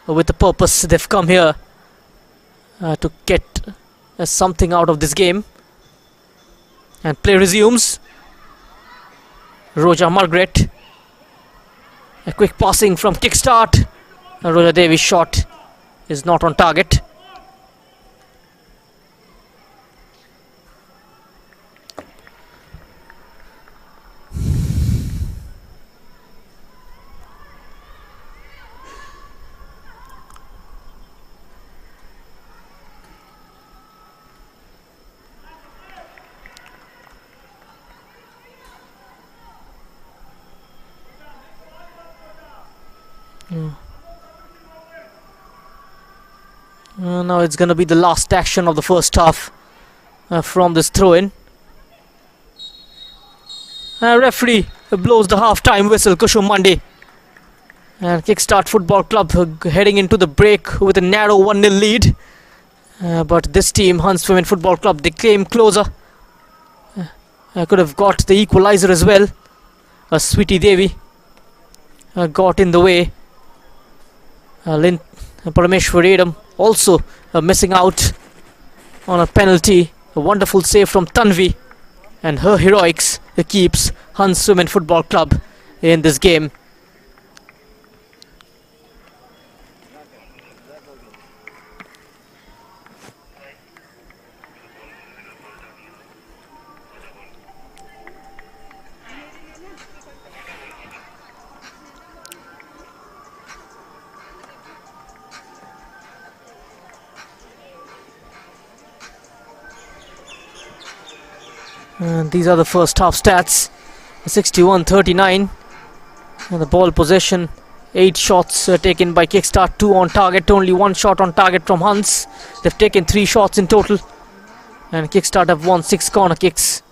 with a purpose. They've come here to get something out of this game. And play resumes. Roja Margaret. A quick passing from Kickstart. Roja Devi's shot is not on target. Now it's going to be the last action of the first half from this throw-in. Referee blows the half-time whistle, Kushum Mande. And Kickstart Football Club heading into the break with a narrow 1-0 lead. But this team, Hans Women Football Club, they came closer. Could have got the equalizer as well. Sweetie Devi got in the way. Parameshwari Edam also missing out on a penalty. A wonderful save from Tanvi, and her heroics keeps Hans Women Football Club in this game. And these are the first half stats. 61-39. And the ball possession, 8 shots taken by Kickstart, 2 on target, only 1 shot on target from Hans. They've taken 3 shots in total. And Kickstart have won 6 corner kicks,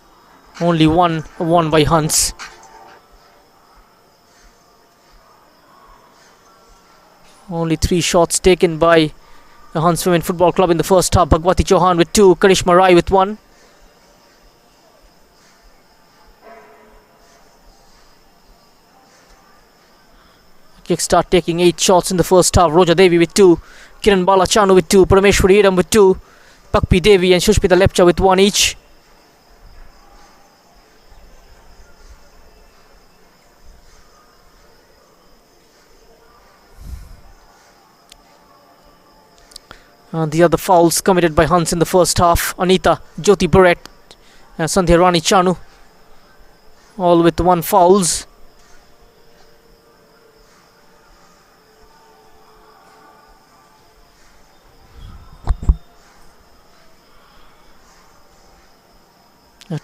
only one won by Hans. Only 3 shots taken by the Hans Women Football Club in the first half. Bhagwati Chauhan with 2, Karishma Rai with 1. Kickstart taking 8 shots in the first half. Roja Devi with 2, Kiran Balachanu with 2, Parameshwari Edam with 2, Pakpi Devi and Shushmita Lepcha with 1 each. The other fouls committed by Hans in the first half. Anita, Jyoti Barrett and Sandhya Rani Chanu, all with 1 fouls.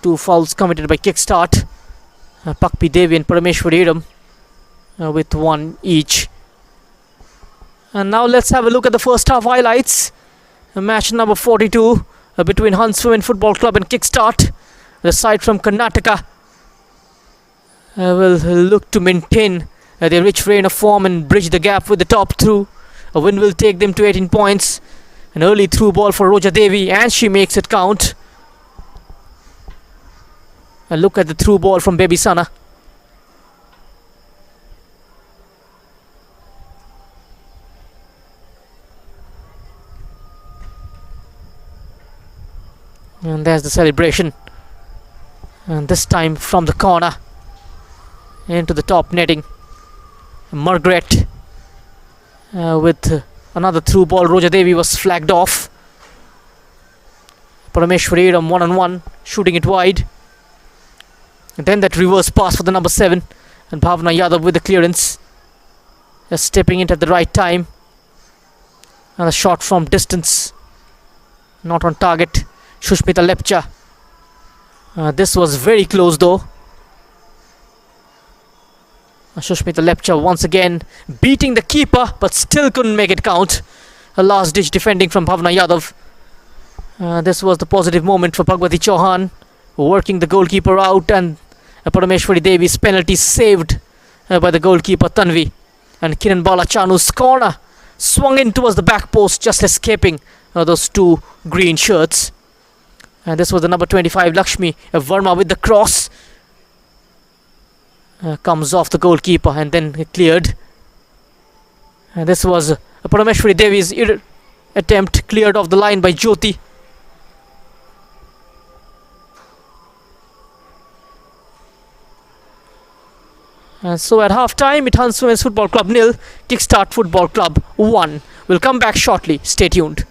Two fouls committed by Kickstart. Pakpi Devi and Parameshwari Edam with 1 each. And now let's have a look at the first half highlights. Match number 42 between Hans Women Football Club and Kickstart. The side from Karnataka will look to maintain their rich reign of form and bridge the gap with the top through. A win will take them to 18 points. An early through ball for Roja Devi, and she makes it count. A look at the through ball from Baby Sana. And there's the celebration. And this time from the corner into the top netting. Margaret with another through ball. Roja Devi was flagged off. Parameshwari Edam 1-on-1, shooting it wide. And then that reverse pass for the number 7, and Bhavna Yadav with the clearance, just stepping in at the right time. And a shot from distance, not on target. Shushmita Lepcha. This was very close though. Shushmita Lepcha once again beating the keeper, but still couldn't make it count. A last ditch defending from Bhavna Yadav. This was the positive moment for Bhagwati Chauhan, working the goalkeeper out, and Parameshwari Devi's penalty saved by the goalkeeper Tanvi. And Kiran Balachanu's corner swung in towards the back post, just escaping those 2 green shirts. And this was the number 25 Lakshmi Verma with the cross. Comes off the goalkeeper and then cleared. And this was Parameshwari Devi's attempt, cleared off the line by Jyoti. So at half time, it Hans Women's Football Club nil, Kickstart Football Club 1. We'll come back shortly. Stay tuned.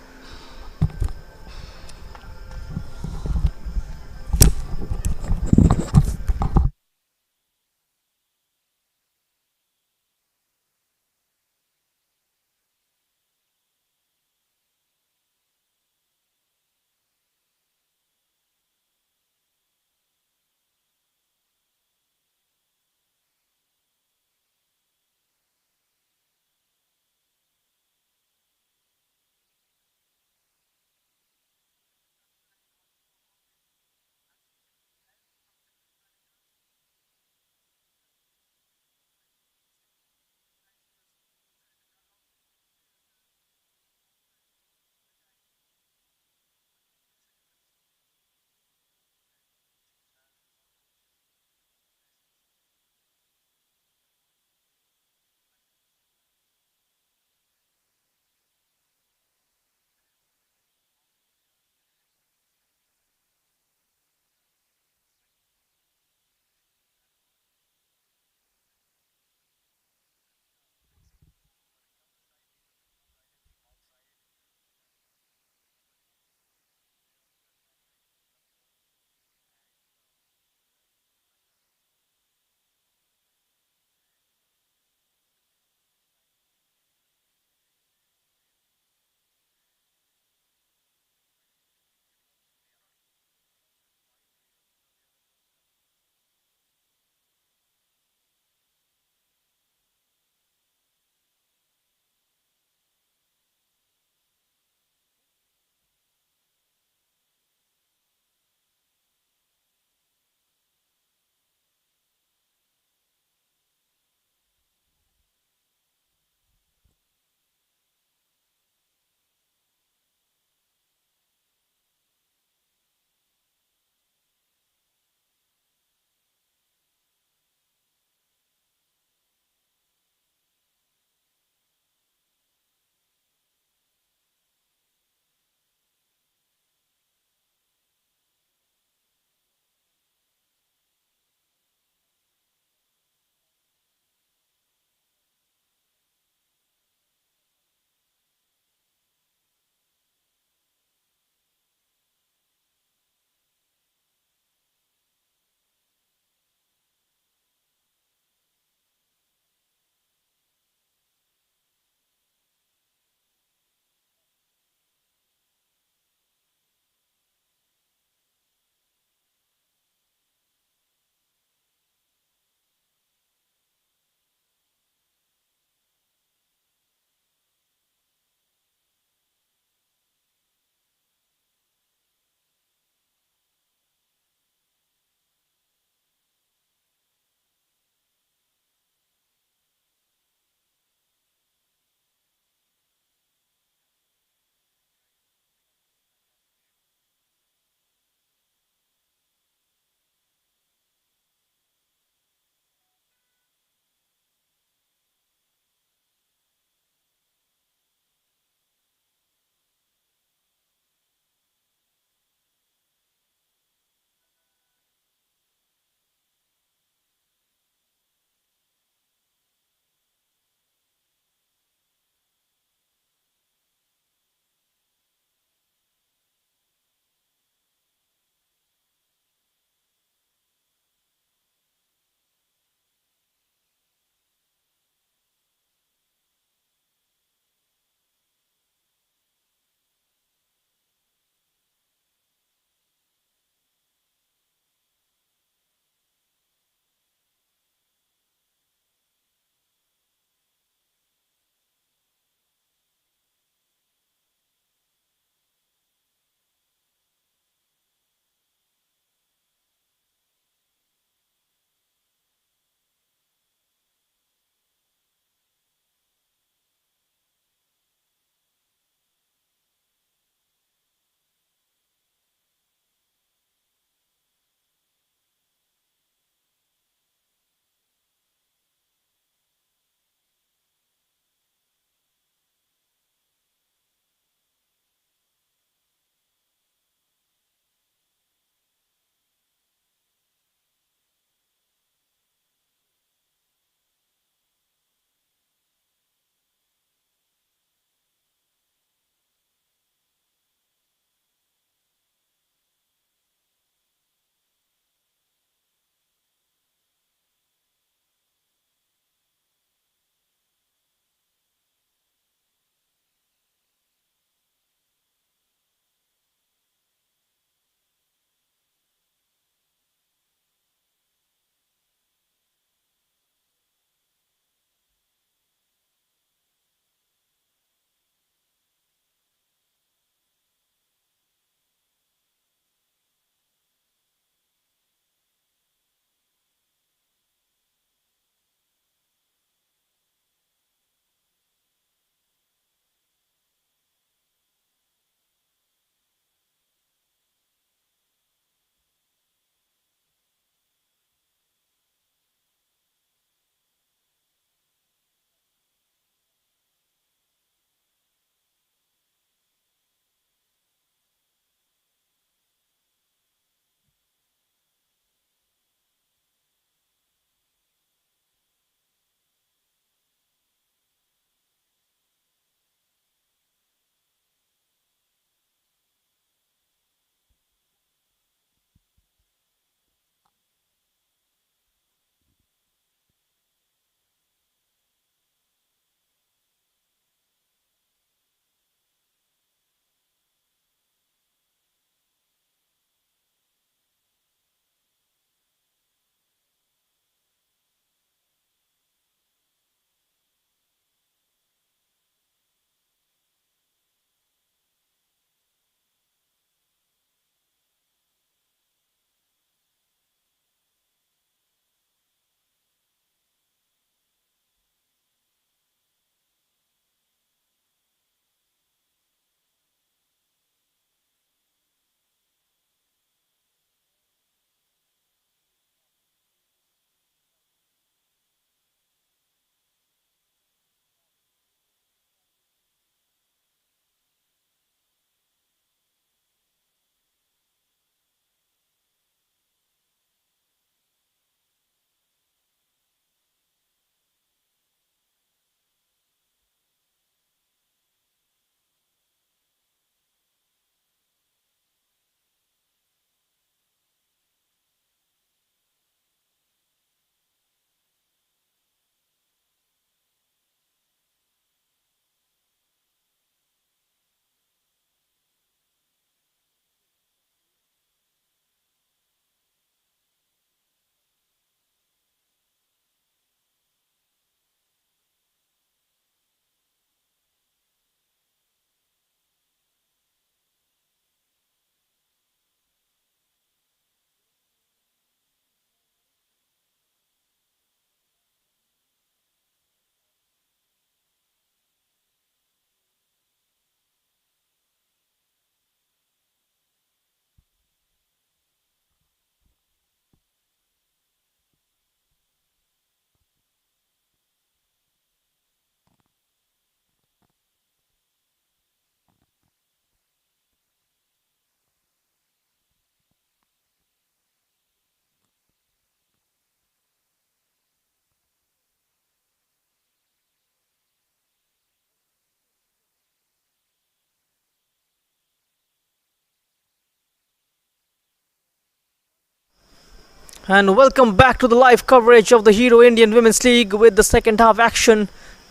And welcome back to the live coverage of the Hero Indian Women's League with the second half action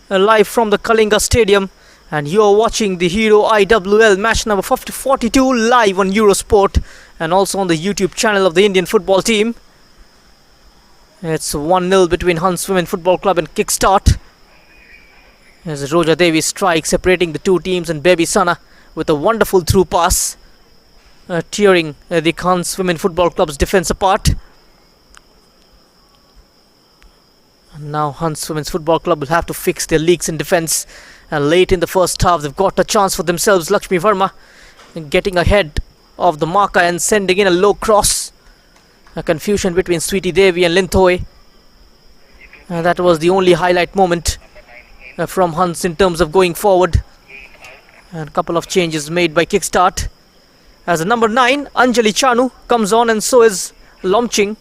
live from the Kalinga Stadium. And you are watching the Hero IWL match number 42 live on Eurosport and also on the YouTube channel of the Indian football team. It's 1-0 between Hans Women Football Club and Kickstart, as Roja Devi strikes separating the two teams, and Baby Sana with a wonderful through pass tearing the Hans Women Football Club's defence apart. And now Hans Women's Football Club will have to fix their leaks in defence. And late in the first half, they've got a chance for themselves. Lakshmi Verma getting ahead of the marker and sending in a low cross. A confusion between Sweetie Devi and Linthoi. That was the only highlight moment from Hans in terms of going forward. And a couple of changes made by Kickstart. As the number 9, Anjali Chanu, comes on, and so is Lomching.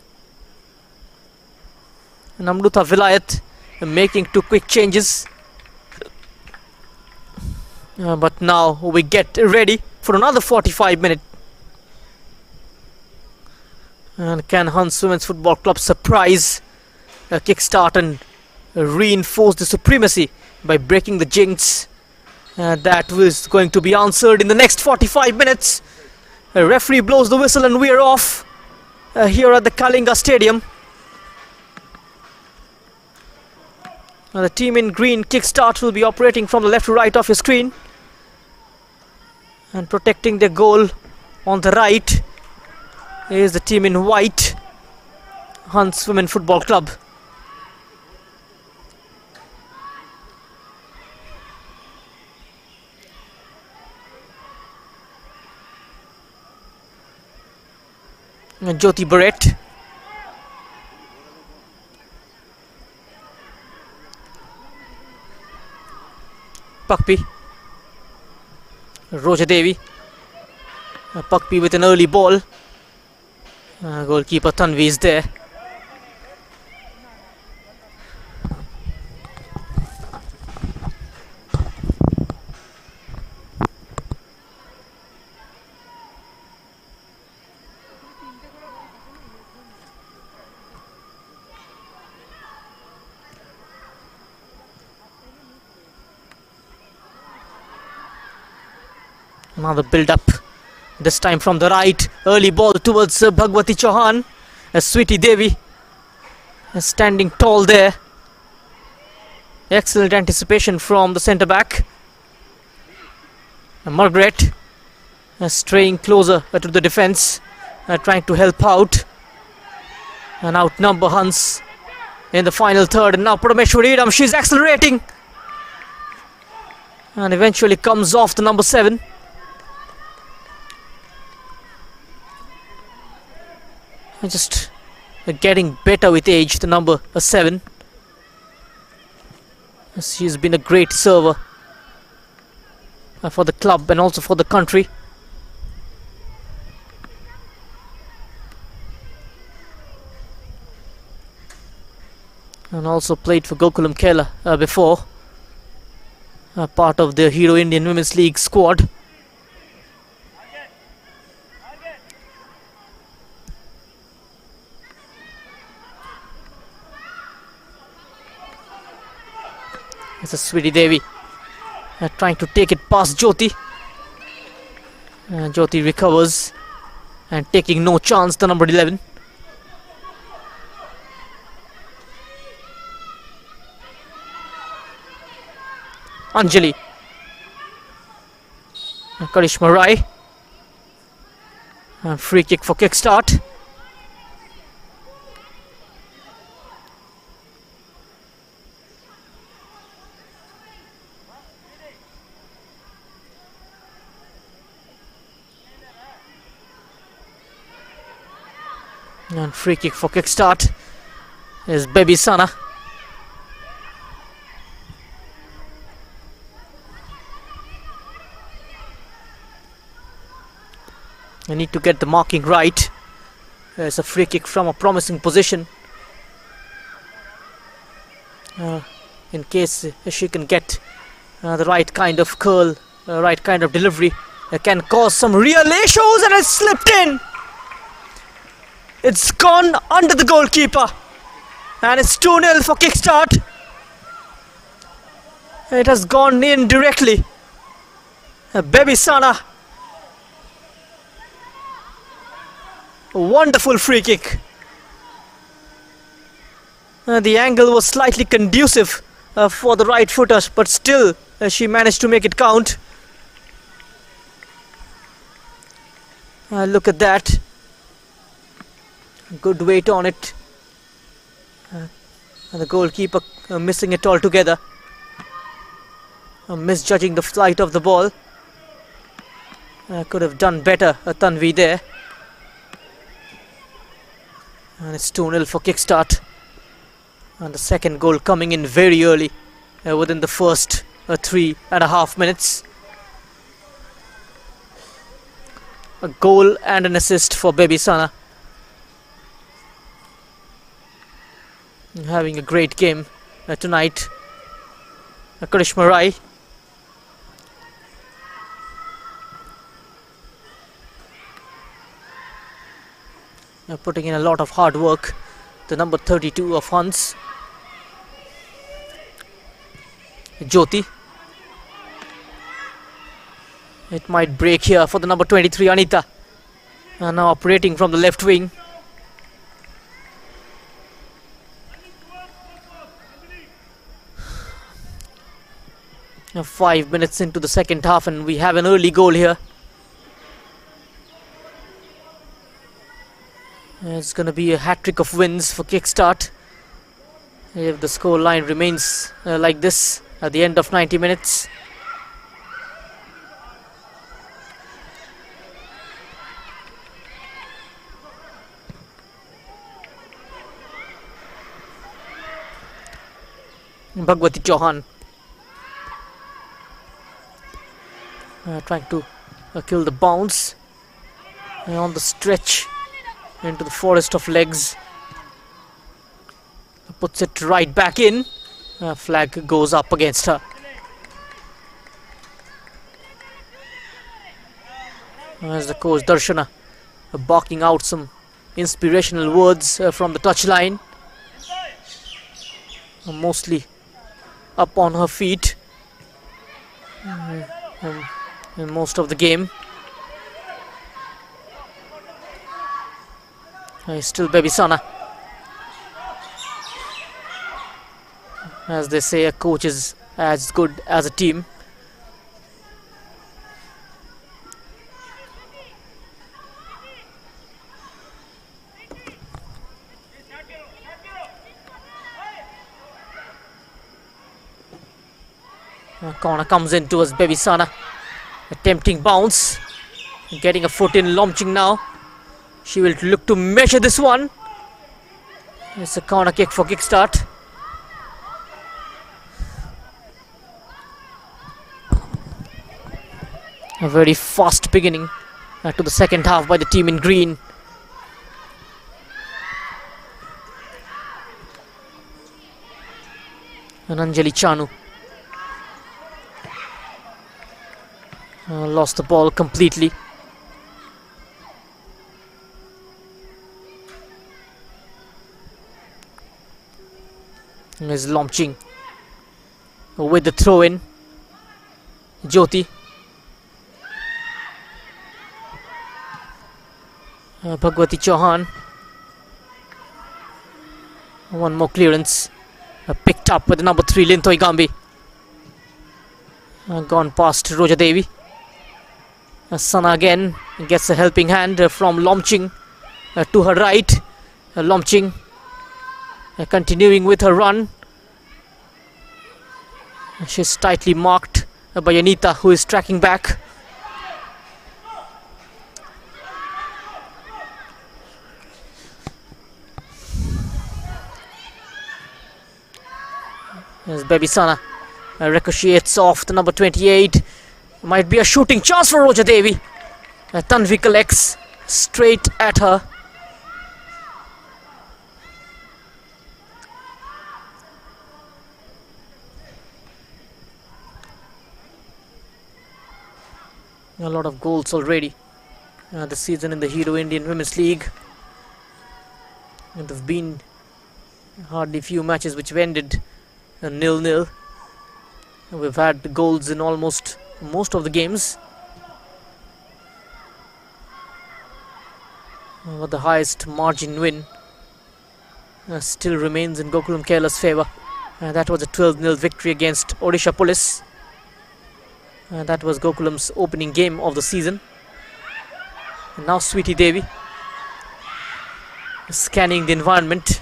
And Amruta Vilayat making 2 quick changes. But now we get ready for another 45 minutes. And can Hans Women's Football Club surprise Kickstart and reinforce the supremacy by breaking the jinx? That was going to be answered in the next 45 minutes. A referee blows the whistle and we are off here at the Kalinga Stadium. The team in green, Kickstart, will be operating from the left to right of your screen. And protecting their goal on the right is the team in white, Hans Women Football Club. And Jyoti Barrett. Pakpi. Roja Devi. Pakpi with an early ball. Goalkeeper Tanvi is there. Another build up, this time from the right. Early ball towards Bhagwati Chauhan. Sweetie Devi standing tall there. Excellent anticipation from the centre back. Margaret straying closer to the defence, trying to help out and outnumber Hans in the final third. And now Parameshwari Idam, she's accelerating and eventually comes off the number 7. Just getting better with age, the number 7. She's been a great server for the club and also for the country. And also played for Gokulam Kerala before, part of the Hero Indian Women's League squad. It's a Sweetie Devi trying to take it past Jyoti. Jyoti recovers and taking no chance, the number 11. Anjali. Karishma Rai. Free kick for Kickstart. And free kick for Kickstart is Baby Sana. I need to get the marking right. There's a free kick from a promising position. In case she can get the right kind of curl, right kind of delivery, can cause some real issues, and it slipped in. It's gone under the goalkeeper. And it's 2-0 for Kickstart. It has gone in directly. Baby Sana. A wonderful free kick. The angle was slightly conducive for the right footer, but still she managed to make it count. Look at that. Good weight on it. And the goalkeeper missing it altogether. Misjudging the flight of the ball. Could have done better, Tanvi there. And it's 2-0 for Kickstart. And the second goal coming in very early, within the first 3.5 minutes. A goal and an assist for Baby Sana. Having a great game tonight. Karishma Rai. Putting in a lot of hard work. The number 32 of Hans. Jyoti. It might break here for the number 23 Anita. Now operating from the left wing. Now 5 minutes into the second half and we have an early goal here. It's going to be a hat-trick of wins for Kickstart if the score line remains like this at the end of 90 minutes. Bhagwati Chauhan trying to kill the bounce on the stretch into the forest of legs. Puts it right back in. Flag goes up against her. As the coach Darshana barking out some inspirational words from the touchline. Mostly up on her feet in most of the game. Still Baby Sana. As they say, a coach is as good as a team. Corner comes in towards Baby Sana. Attempting bounce. Getting a foot in, launching now. She will look to measure this one. It's a corner kick for Kickstart. A very fast beginning to the second half by the team in green. And Anjali Chanu lost the ball completely. Is launching with the throw in. Jyoti. Bhagwati Chauhan. One more clearance. Picked up with the number 3 Lintoi Gambi. Gone past Roja Devi. Sana again gets a helping hand from Lomching to her right. Lomching continuing with her run. She's tightly marked by Anita, who is tracking back. As Baby Sana ricochets off the number 28. Might be a shooting chance for Roja Devi. Tanvi collects straight at her. A lot of goals already this season in the Hero Indian Women's League. And there have been hardly few matches which have ended 0-0. We've had goals in almost most of the games. But the highest margin win still remains in Gokulam Kerala's favour. That was a 12-0 victory against Odisha Police. That was Gokulam's opening game of the season. And now Sweetie Devi scanning the environment.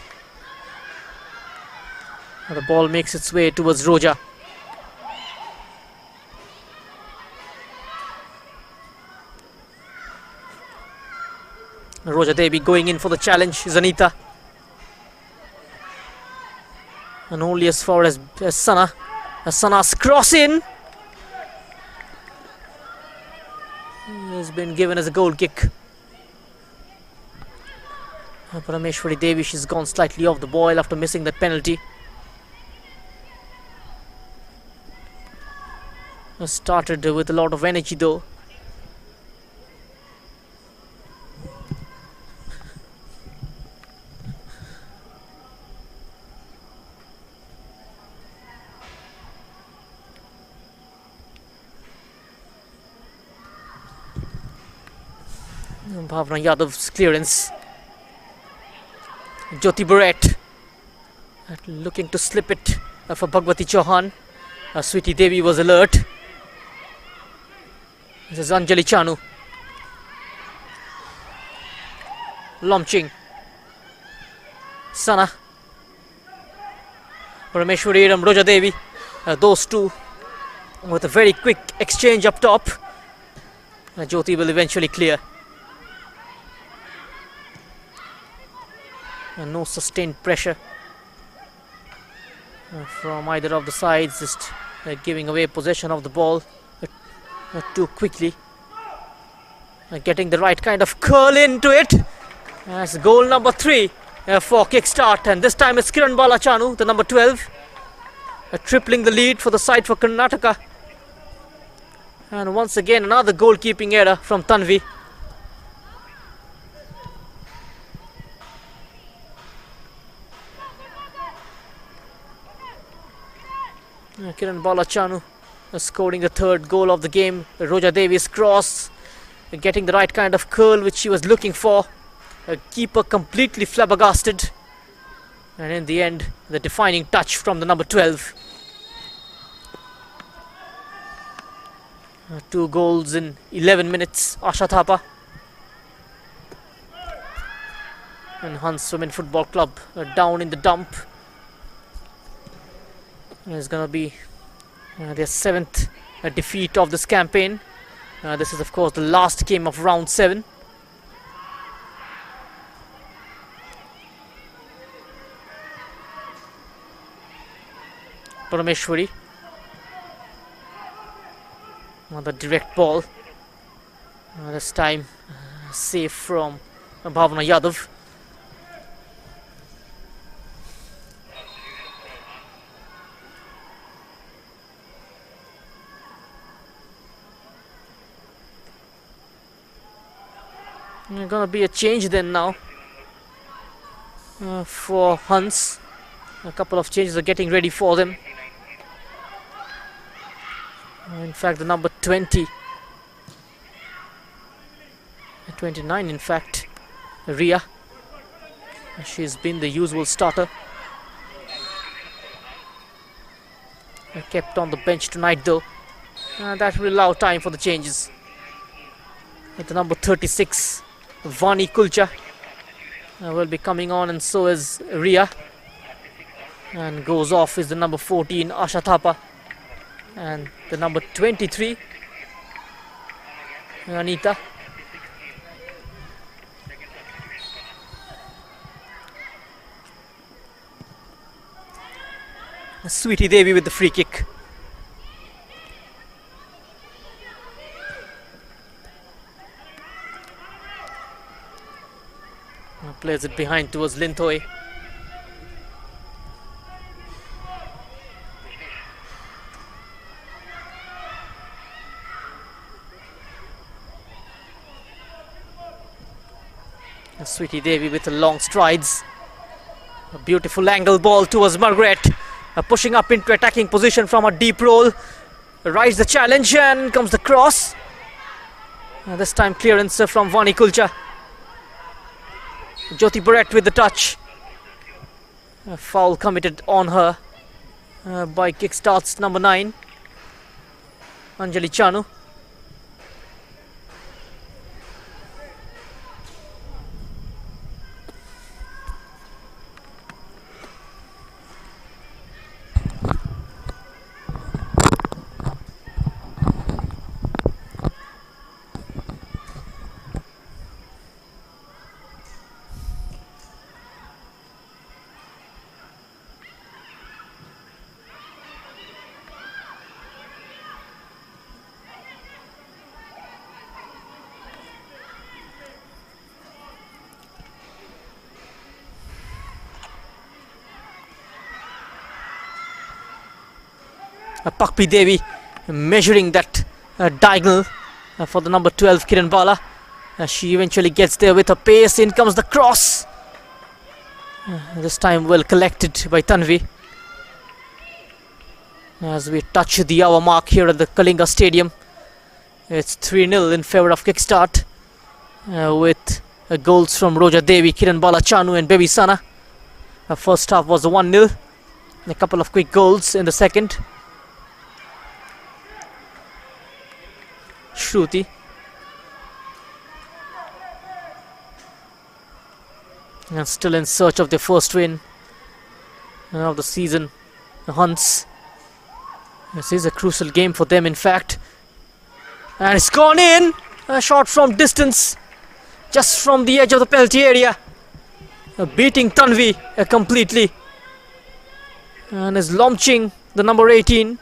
The ball makes its way towards Roja. Roja Devi going in for the challenge. Zanita. And only as far as Sana. Sana's cross in. Has been given as a goal kick. Parameshwari Devi, she's gone slightly off the boil after missing that penalty. Started with a lot of energy though. Bhavna Yadav's clearance. Jyoti Barrett looking to slip it for Bhagwati Chauhan. Sweetie Devi was alert. This is Anjali Chanu. Lomching. Sana. Parameshwari and Roja Devi. Those two with a very quick exchange up top. Jyoti will eventually clear. And no sustained pressure from either of the sides, just giving away possession of the ball too quickly. Getting the right kind of curl into it. That's goal number 3 for Kickstart, and this time it's Kiran Balachanu, the number 12, tripling the lead for the side for Karnataka. And once again another goalkeeping error from Tanvi. Kiran Balachanu scoring the third goal of the game. Roja Devi's cross, getting the right kind of curl which she was looking for. Keeper completely flabbergasted. And in the end, the defining touch from the number 12. 2 goals in 11 minutes. Asha Thapa. And Hans Women Football Club down in the dump. It's going to be their 7th defeat of this campaign. This is of course the last game of round 7. Parameshwari. The direct ball. This time safe from Bhavna Yadav. Gonna be a change then now for Hans. A couple of changes are getting ready for them. In fact, the number 20, 29 in fact, Ria. She's been the usual starter. Kept on the bench tonight though. That will allow time for the changes. At the number 36, Vani Kulcha will be coming on, and so is Ria. And goes off is the number 14, Asha Thapa. And the number 23, Anita. Sweetie Devi with the free kick. Plays it behind towards Linthoi. Sweetie Devi with the long strides. A beautiful angle ball towards Margaret. Pushing up into attacking position from a deep roll. Rise the challenge and comes the cross. This time clearance from Vani Kulcha. Jyoti Barrett with the touch. A foul committed on her by Kickstart's number 9, Anjali Chanu. Pakpi Devi measuring that diagonal for the number 12 Kiran Bala. She eventually gets there with her pace. In comes the cross. This time well collected by Tanvi. As we touch the hour mark here at the Kalinga Stadium, it's 3-0 in favour of Kickstart, with goals from Roja Devi, Kiran Bala Chanu and Baby Sana. First half was 1-0. A couple of quick goals in the second. Shruti. And still in search of their first win of the season. The Hunts. This is a crucial game for them, in fact. And it's gone in. A shot from distance. Just from the edge of the penalty area. Beating Tanvi completely. And is launching the number 18.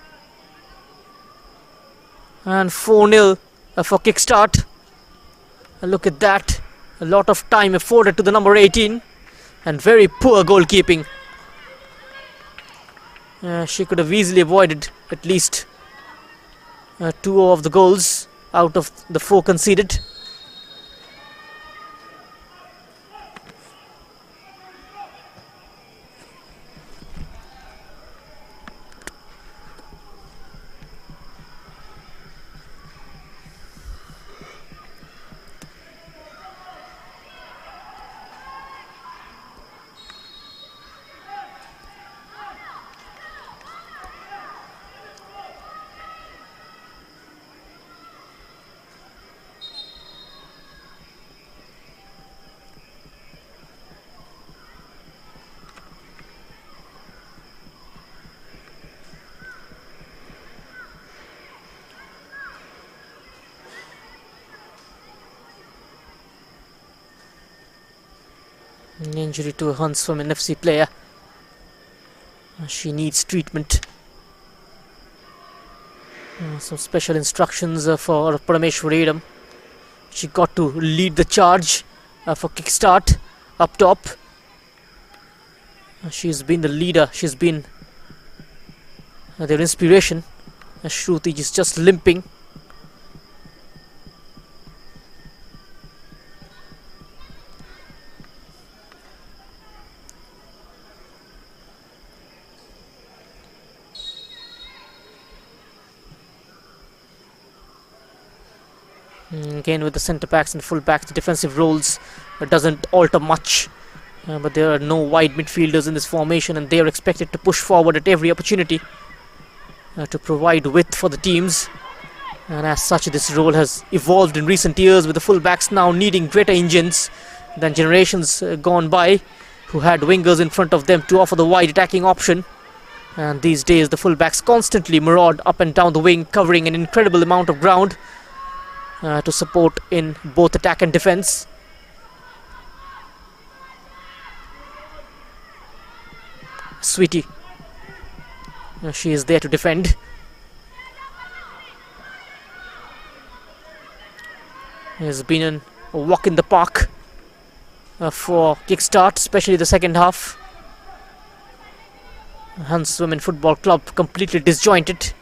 And 4-0 for Kickstart. Look at that. A lot of time afforded to the number 18. And very poor goalkeeping. She could have easily avoided at least 2 of the goals out of the 4 conceded. An injury to a Hunts from an FC player. She needs treatment. Some special instructions for Parameshwari Edam. She got to lead the charge for Kickstart up top. She's been the leader. She's been their inspiration. Shruti is just limping. Again with the centre backs and full backs, the defensive roles doesn't alter much, but there are no wide midfielders in this formation, and they are expected to push forward at every opportunity to provide width for the teams. And as such, this role has evolved in recent years, with the full backs now needing greater engines than generations gone by, who had wingers in front of them to offer the wide attacking option. And these days the full backs constantly maraud up and down the wing, covering an incredible amount of ground to support in both attack and defense. Sweetie, she is there to defend. It has been a walk in the park for Kickstart, especially the second half. Hans Women Football Club completely disjointed.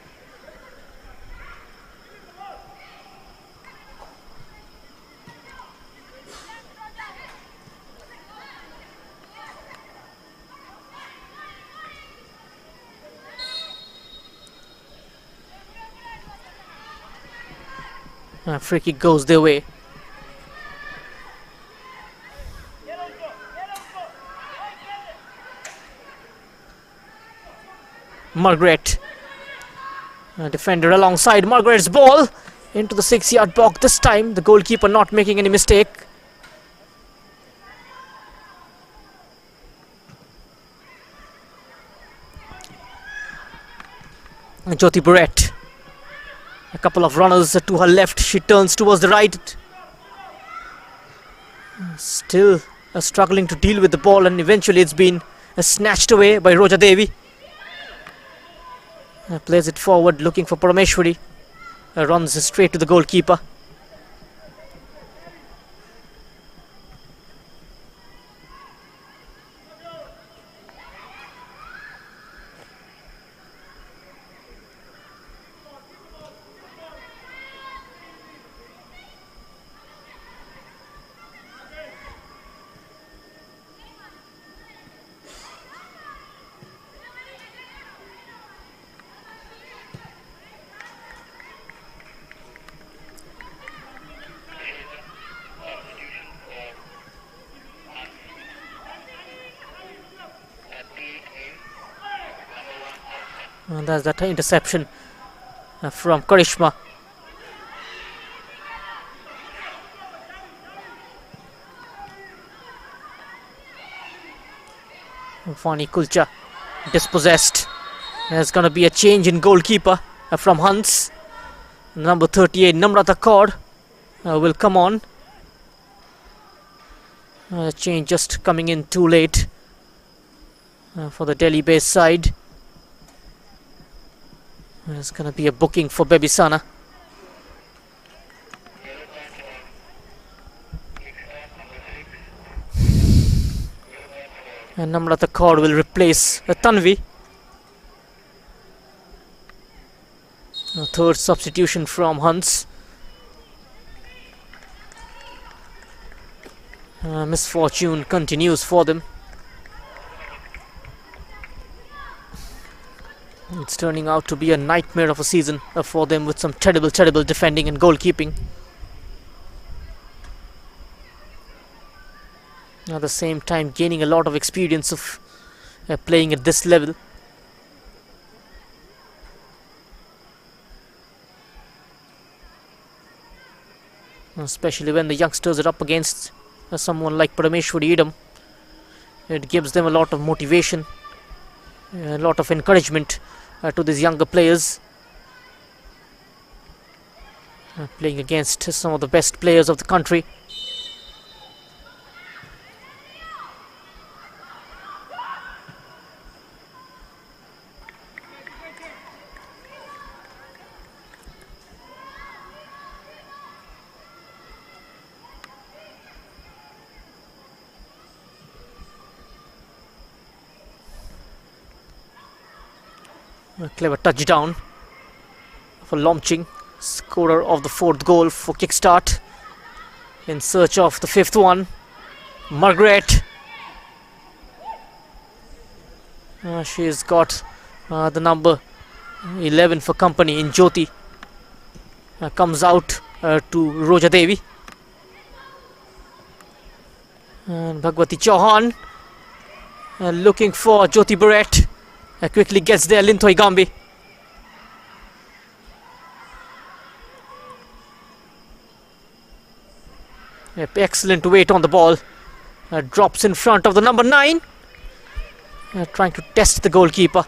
Free kick goes their way. Margaret. Defender alongside Margaret's ball into the 6-yard box. This time the goalkeeper not making any mistake. Jyoti Barrett. A couple of runners to her left. She turns towards the right. Still struggling to deal with the ball, and eventually it's been snatched away by Roja Devi. Plays it forward looking for Parameshwari. Runs straight to the goalkeeper. And that's that interception from Karishma. Fani Kulcha dispossessed. There's going to be a change in goalkeeper from Hans. Number 38, Namrata Kaur will come on. Change just coming in too late for the Delhi-based side. There's going to be a booking for Bebisana. And Namrata Kaur will replace Tanvi. A third substitution from Hans. Misfortune continues for them. It's turning out to be a nightmare of a season for them, with some terrible defending and goalkeeping. At the same time gaining a lot of experience of playing at this level. Especially when the youngsters are up against someone like Parameshwari Idam. It gives them a lot of motivation, a lot of encouragement to these younger players. Playing against some of the best players of the country. A clever touchdown for Lomching, scorer of the 4th goal for Kickstart, in search of the 5th one. Margaret. She's got the number 11 for company in Jyoti. Comes out to Roja Devi. And Bhagwati Chauhan looking for Jyoti Barrett. Quickly gets there, Linthoi Gambi. Excellent weight on the ball. Drops in front of the number 9. Trying to test the goalkeeper.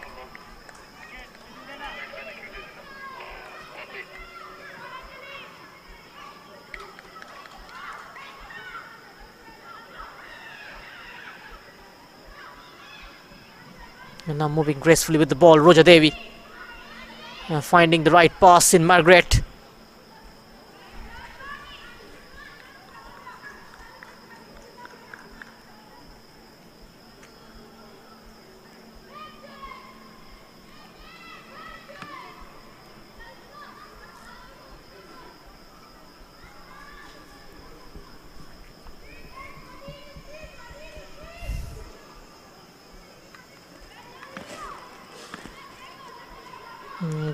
And now moving gracefully with the ball, Roja Devi. Finding the right pass in Margaret.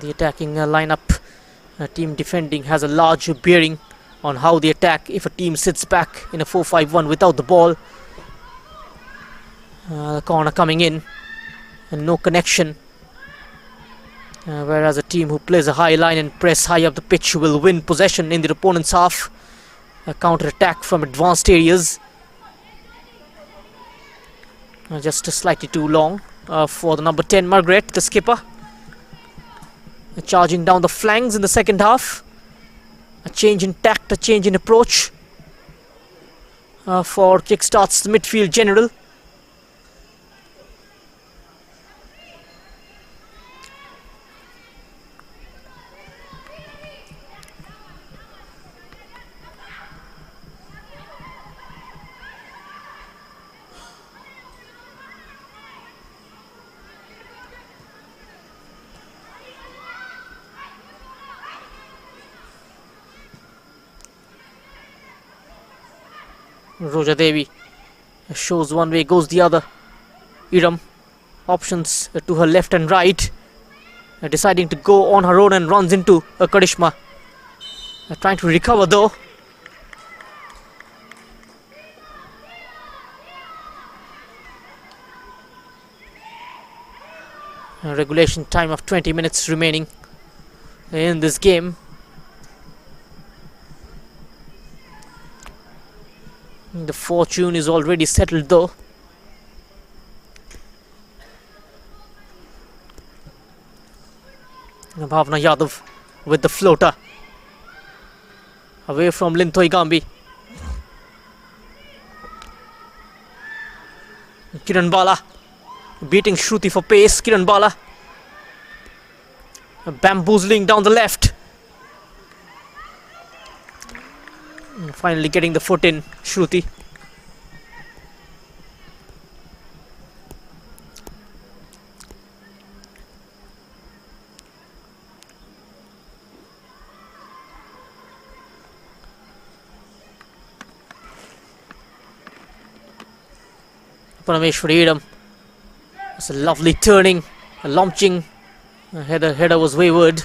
The attacking lineup Team defending has a large bearing on how they attack. If a team sits back in a 4-5-1 without the ball, the corner coming in and no connection. Whereas a team who plays a high line and press high up the pitch will win possession in the opponent's half. A counter attack from advanced areas. Just slightly too long for the number 10 Margaret, the skipper. Charging down the flanks in the second half. A change in tact, a change in approach for Kickstart's midfield general. Roja Devi shows one way, goes the other. Iram, options to her left and right. Deciding to go on her own and runs into Karishma. Trying to recover though. Regulation time of 20 minutes remaining in this game. The fortune is already settled though. Bhavna Yadav with the floater. Away from Linthoi Gambi. Kiran Bala beating Shruti for pace. Kiran Bala bamboozling down the left. Finally getting the foot in, Shruti. Parameshwari Idam. It's a lovely turning, a launching. Header was wayward.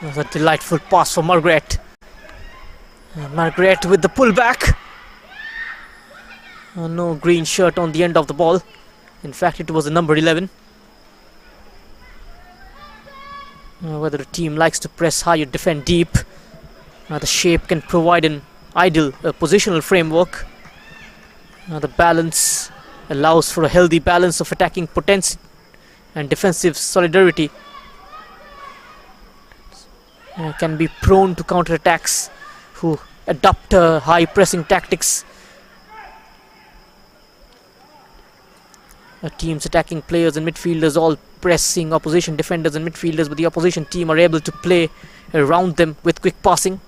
It was a delightful pass for Margaret. Margaret with the pullback. No green shirt on the end of the ball. In fact, it was a number 11. Whether a team likes to press high or defend deep, the shape can provide an ideal positional framework. The balance allows for a healthy balance of attacking potential and defensive solidarity. Can be prone to counter-attacks who adopt high pressing tactics. Teams attacking players and midfielders all pressing opposition defenders and midfielders, but the opposition team are able to play around them with quick passing.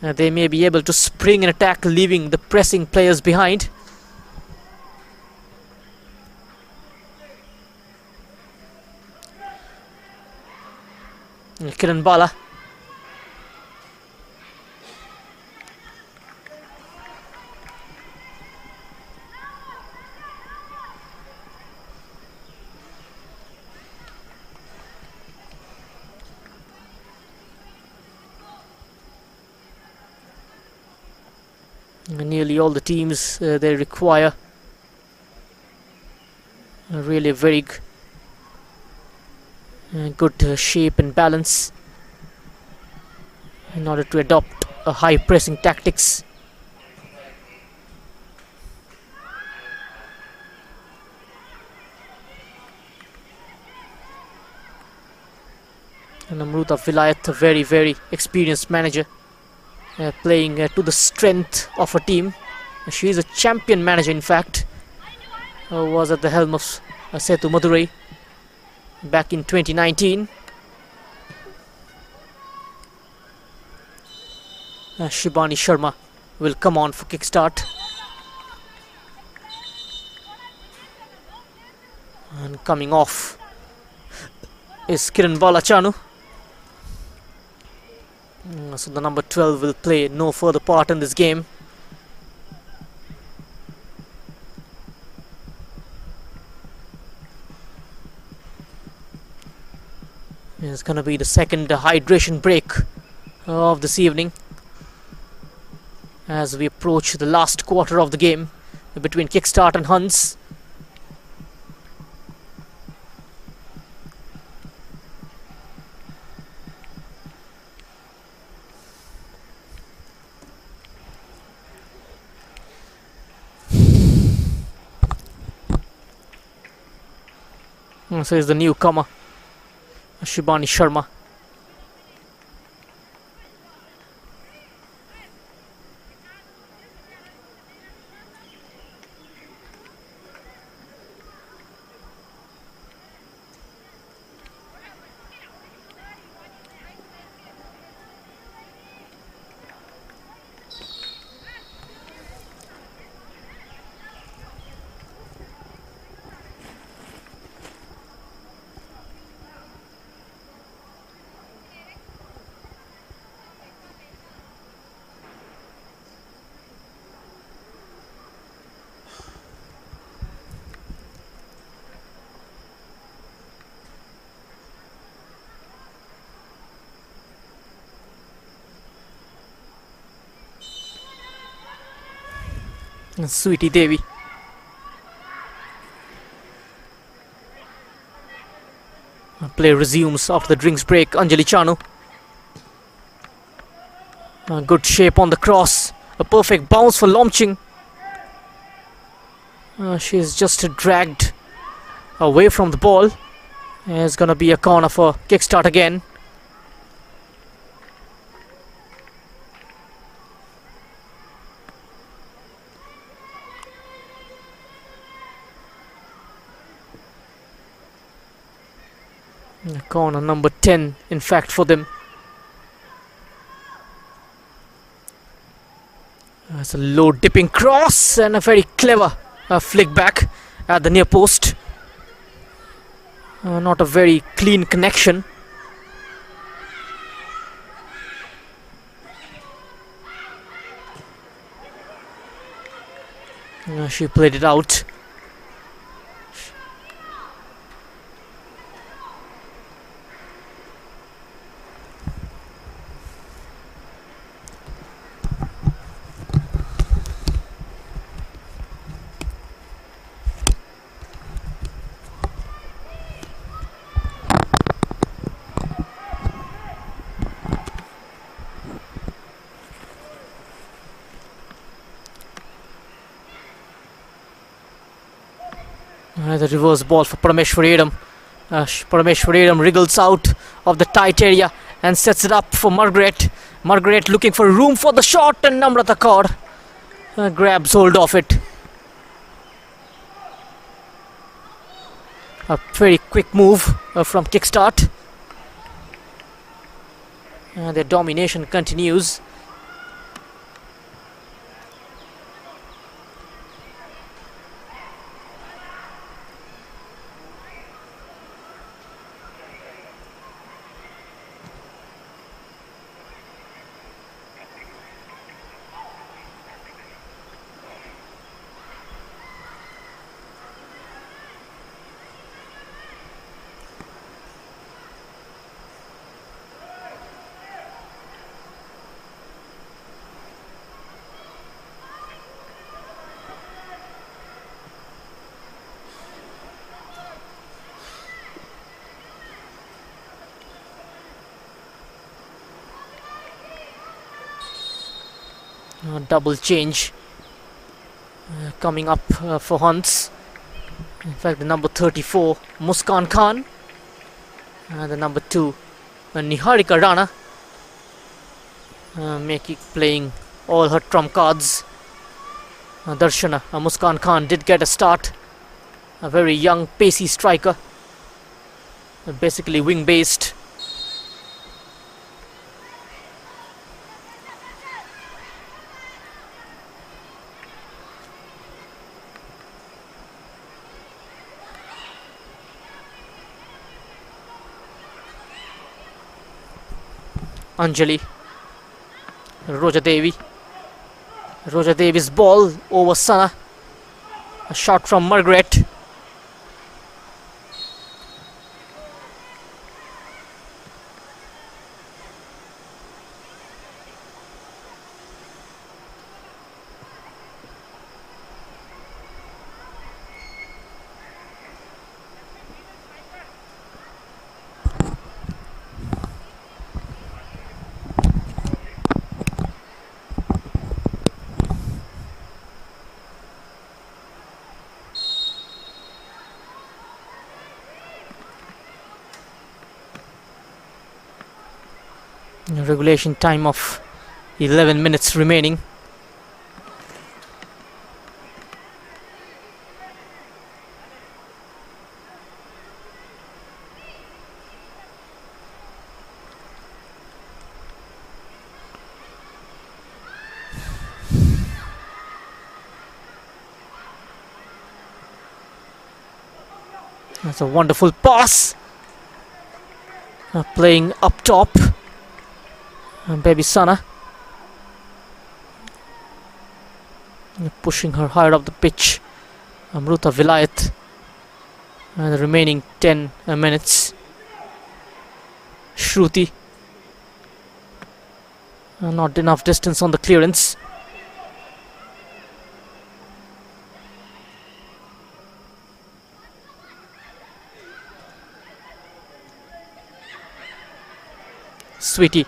They may be able to spring an attack, leaving the pressing players behind. Kiran Bala. Nearly all the teams they require really very good shape and balance in order to adopt a high pressing tactics. And Amruta Vilayat, a very experienced manager, playing to the strength of a team. She is a champion manager, in fact. Was at the helm of Setu Madurai back in 2019. Shibani Sharma will come on for kickstart. And coming off is Kiran Balachanu. So the number 12 will play no further part in this game. It's going to be the second hydration break of this evening as we approach the last quarter of the game between Kickstart and Hunts. So is the newcomer Shibani Sharma. Sweetie Devi. Play resumes after the drinks break. Anjali Chanu. Good shape on the cross. A perfect bounce for Lomching. She is just dragged away from the ball. It's gonna be a corner for Kickstart again. Corner number 10, in fact, for them. It's a low dipping cross and a very clever flick back at the near post. Not a very clean connection. She played it out. The reverse ball for Parameshwaridam. Parameshwaridam wriggles out of the tight area and sets it up for Margaret. Margaret looking for room for the shot, and Namrata Kaur grabs hold of it. A very quick move from Kickstart. Their domination continues. Double change coming up for Hunts. In fact, the number 34, Muskan Khan, and the number 2, Niharika Rana, playing all her trump cards. Darshana Muskan Khan did get a start. A very young, pacey striker, basically wing-based. Anjali. Roja Devi. Roja Devi's ball over Sana. A shot from Margaret. Regulation time of 11 minutes remaining. That's a wonderful pass. Playing up top. Baby Sana pushing her higher up the pitch. Amruta Vilayat. The remaining 10 minutes. Shruti. Not enough distance on the clearance. Sweetie.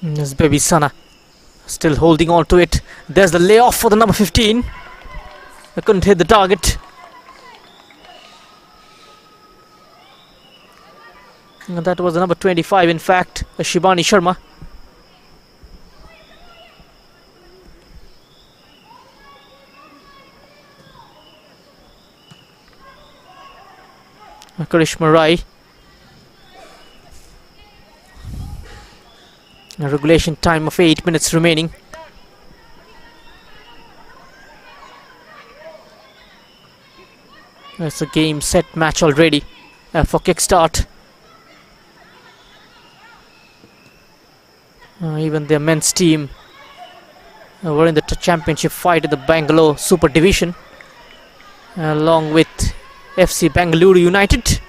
There's Baby Sana still holding on to it. There's the layoff for the number 15. I couldn't hit the target. And that was the number 25, in fact, Shibani Sharma. Karishma Rai. A regulation time of 8 minutes remaining. That's a game set match already for Kickstart. Even their men's team were in the championship fight in the Bangalore Super Division along with FC Bangalore United.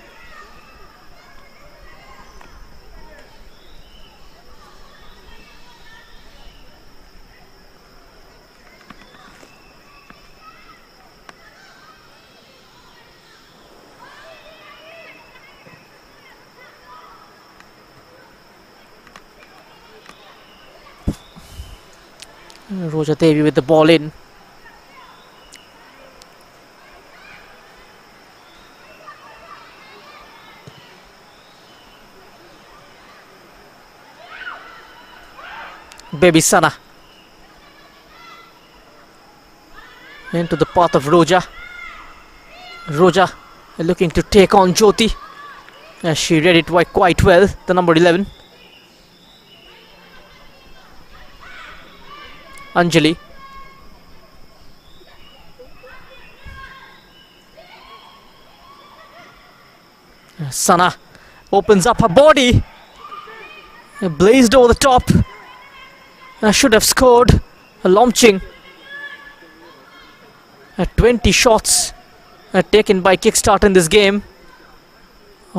Roja Devi with the ball in. Baby Sana into the path of Roja. Roja looking to take on Jyoti. She read it quite well, the number 11. Anjali. Sana opens up her body. Blazed over the top. Should have scored. Launching. 20 shots taken by Kickstart in this game.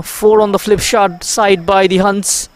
4 on the flip shot side by the Huns.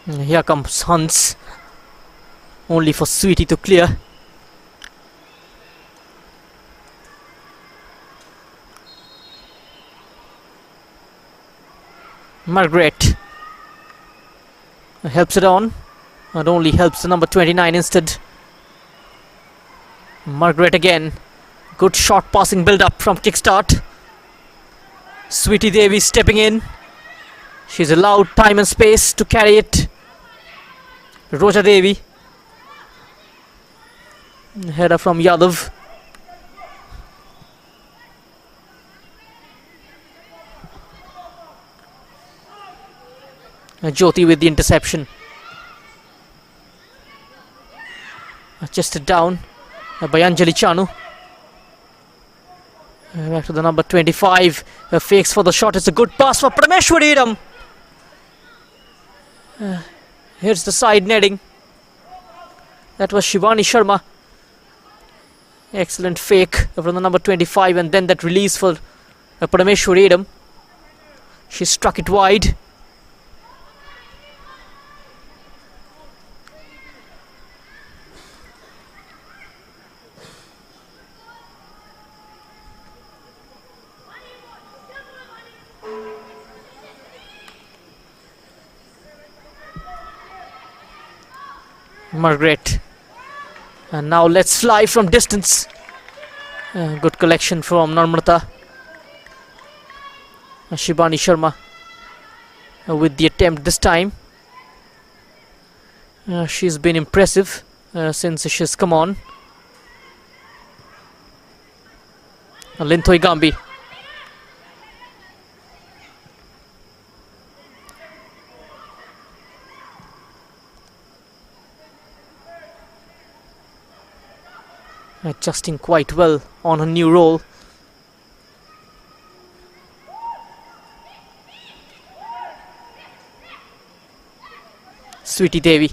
Here comes Hans. Only for Sweetie to clear. Margaret helps it on. It only helps the number 29 instead. Margaret again. Good short passing build up from Kickstart. Sweetie Devi stepping in. She's allowed time and space to carry it. Roja Devi. Header from Yadav. Jyoti with the interception. Chested down by Anjali Chanu. Back to the number 25. Fakes for the shot. It's a good pass for Prameshwariram. Here's the side netting. That was Shivani Sharma. Excellent fake from the number 25, and then that release for Prameshwariram. She struck it wide. Margaret. And now let's fly from distance. Good collection from Narmata. Shibani Sharma with the attempt this time. She's been impressive since she's come on. Linthoi Gambi. Adjusting quite well on her new role. Sweetie Devi.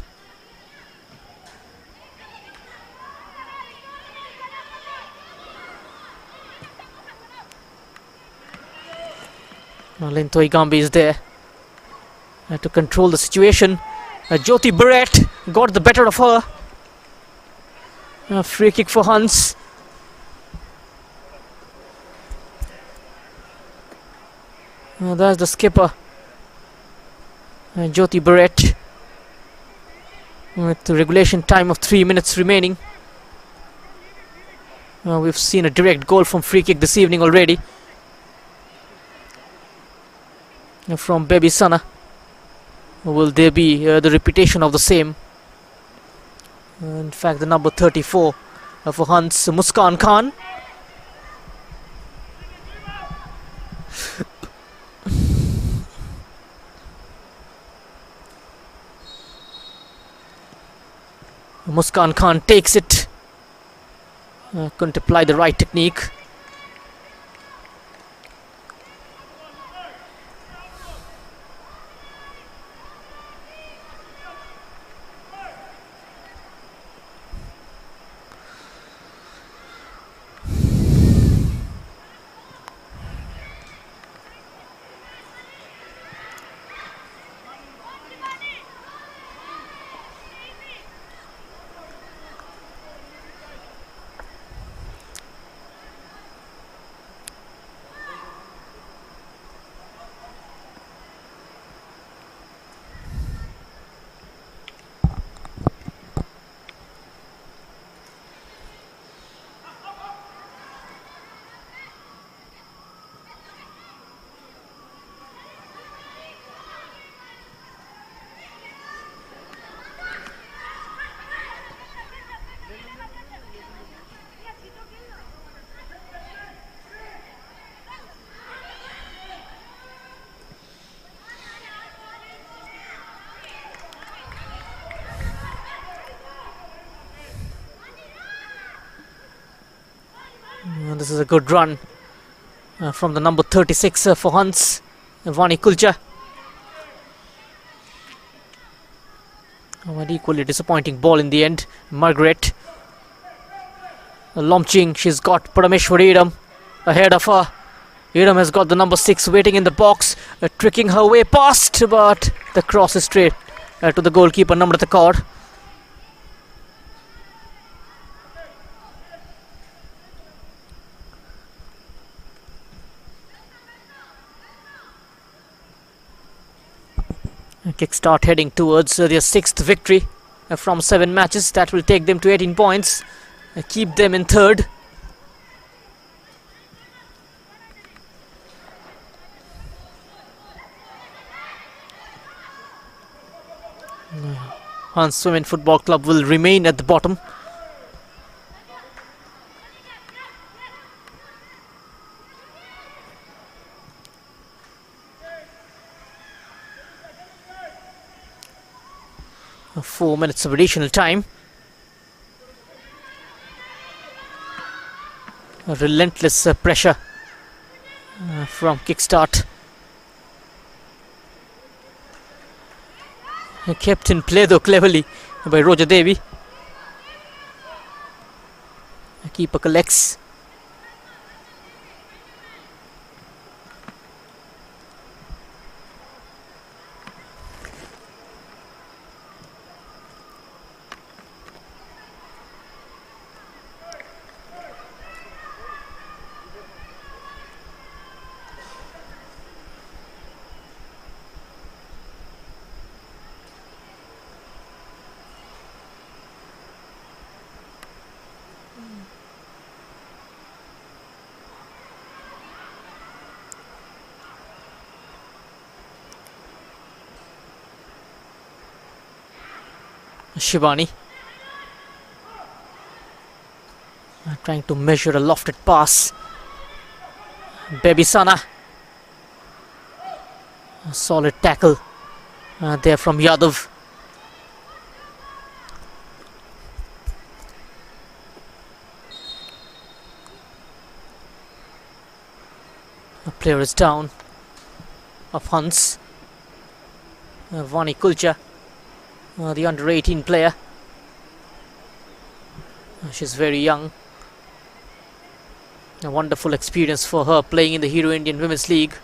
Linthoi Gambi is there to control the situation. Jyoti Barrett got the better of her. Free kick for Hans. That's the skipper, Jyoti Barrett, with the regulation time of 3 minutes remaining. We've seen a direct goal from free kick this evening already from Baby Sana. Will there be the repetition of the same? In fact, the number 34 for Hans, Muskan Khan. Muskan Khan takes it. Couldn't apply the right technique. This is a good run from the number 36 for Hans, Vani Kulcha. An equally disappointing ball in the end. Margaret Lomching, she's got Parameshwariram ahead of her. Iram has got the number 6 waiting in the box, tricking her way past, but the cross is straight to the goalkeeper Namrata Kaur. Kickstart heading towards their 6th victory from 7 matches. That will take them to 18 points, keep them in 3rd. Hans Women Football Club will remain at the bottom. A 4 minutes of additional time. A relentless pressure from Kickstart. Kept in play though cleverly by Roja Devi. Keeper collects. Shivani trying to measure a lofted pass. Baby Sana. A solid tackle there from Yadav. A player is down of Hans. Vani Kulcha. The under 18 player. She's very young. A wonderful experience for her playing in the Hero Indian Women's League.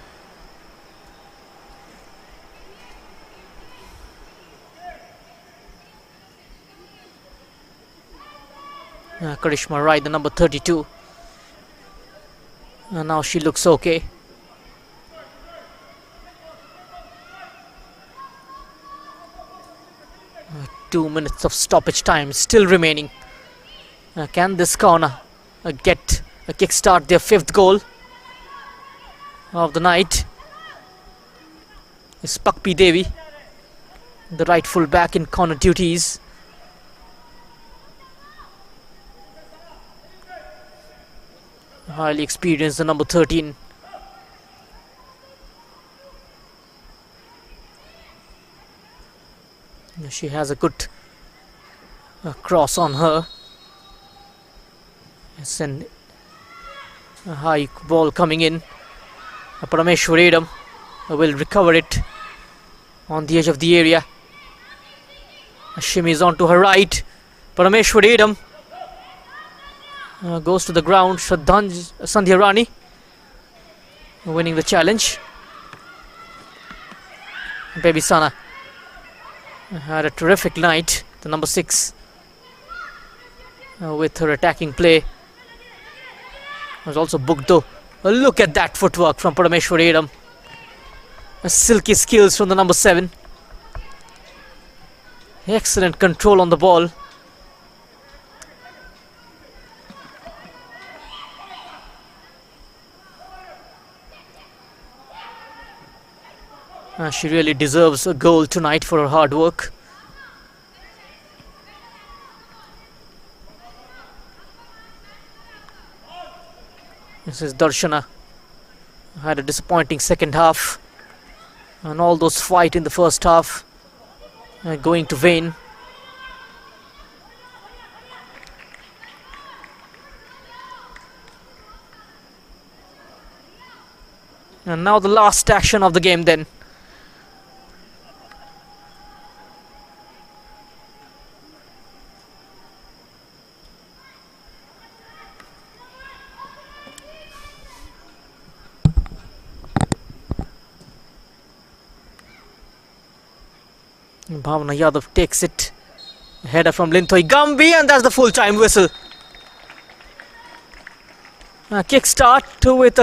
Karishma Rai, the number 32. Now she looks okay. Uh, 2 minutes of stoppage time still remaining. Can this corner get a kickstart their 5th goal of the night? Is Pakpi Devi, the right full back in corner duties. Highly experienced, the number 13. She has a good cross on her. It's a high ball coming in. Parameshwar Edam will recover it on the edge of the area. Shimmy is on to her right. Parameshwar Edam goes to the ground. Sandhya Rani winning the challenge. Baby Sana had a terrific night, the number 6, with her attacking play. Was also booked though. Look at that footwork from Parameshwar Edam. Silky skills from the number 7. Excellent control on the ball. She really deserves a goal tonight for her hard work. This is Darshana. Had a disappointing second half. And all those fight in the first half going to vain. And now the last action of the game then. Bhavna Yadav takes it. Header from Linthoi Gambi, and that's the full-time whistle. Kickstart with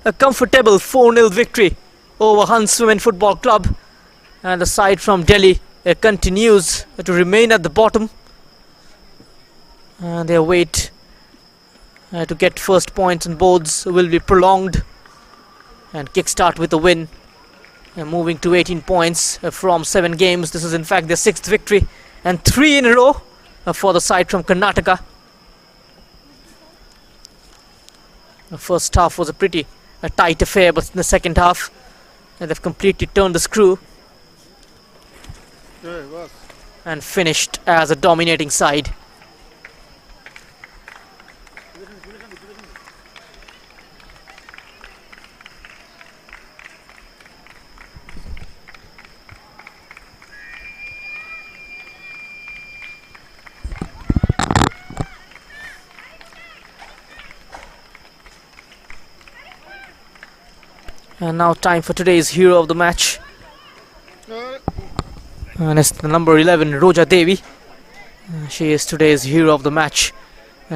a comfortable 4-0 victory over Hans Women Football Club. And the side from Delhi continues to remain at the bottom. Their wait to get first points and boards will be prolonged. And Kickstart with a win, moving to 18 points from 7 games. This is in fact their 6th victory and 3 in a row for the side from Karnataka. The first half was a pretty tight affair, but in the second half they've completely turned the screw and finished as a dominating side. And now time for today's hero of the match. And it's the number 11, Roja Devi. She is today's hero of the match.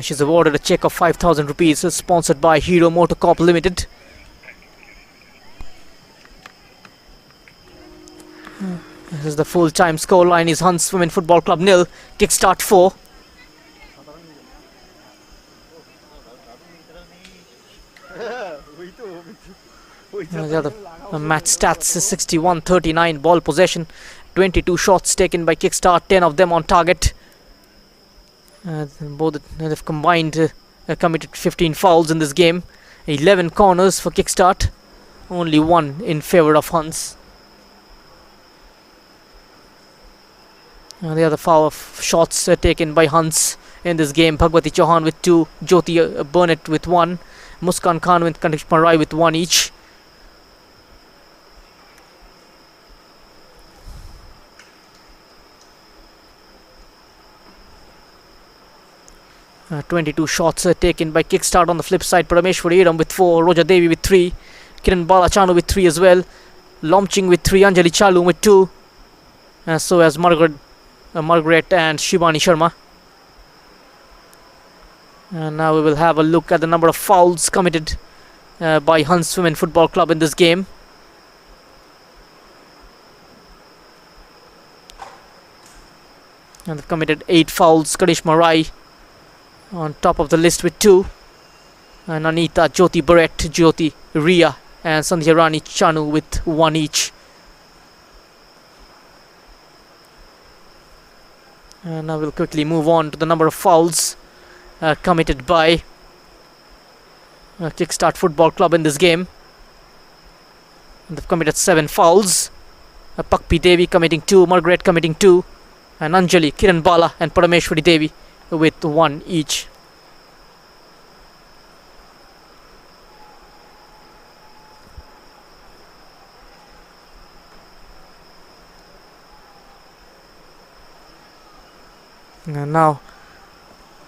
She's awarded a cheque of 5,000 rupees, sponsored by Hero Motor Corp Limited. This is the full-time scoreline is Hans Women Football Club 0, Kickstart 4. The match stats is 61-39 ball possession, 22 shots taken by Kickstart, 10 of them on target. Both they've combined committed 15 fouls in this game, 11 corners for Kickstart, only 1 in favour of Hans. The other foul of shots taken by Hans in this game: Bhagwati Chauhan with 2, Jyoti Burnett with 1, Muskan Khan with Kanishma Rai with 1 each. Uh, 22 shots taken by Kickstart. On the flip side, Parameshwari Iram with 4, Roja Devi with 3, Kiran Balachanu with 3 as well, Lomching with 3, Anjali Chalu with 2, so as Margaret and Shivani Sharma. And now we will have a look at the number of fouls committed by Hans Women Football Club in this game. And they've committed 8 fouls. Kanishma Rai on top of the list with 2, and Anita, Jyoti Barrett, Jyoti Ria and Sandhya Rani Chanu with 1 each. And now we'll quickly move on to the number of fouls committed by Kickstart Football Club in this game. And they've committed 7 fouls. Pakpi Devi committing 2, Margaret committing 2, and Anjali, Kiran Bala and Parameshwari Devi with 1 each. And now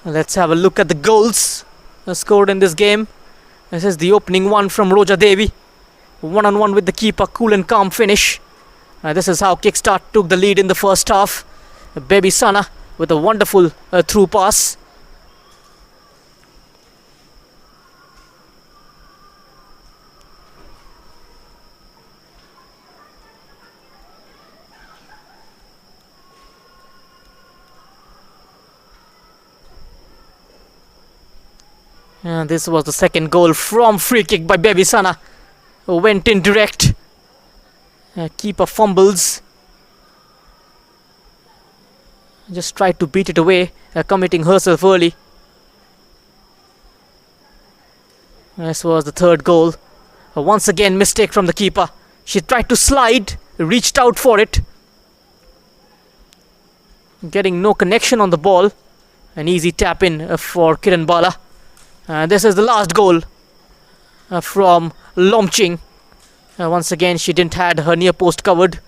let's have a look at the goals scored in this game. This is the opening one from Roja Devi, 1-on-1 with the keeper, cool and calm finish. This is how Kickstart took the lead in the first half. Baby Sana with a wonderful through pass. And this was the second goal from free kick by Baby Sana, who went in direct. Keeper fumbles. Just tried to beat it away, committing herself early. This was the third goal. Once again, mistake from the keeper. She tried to slide, reached out for it, getting no connection on the ball. An easy tap in for Kiran Bala. This is the last goal from Lomching. Once again, she didn't had her near post covered.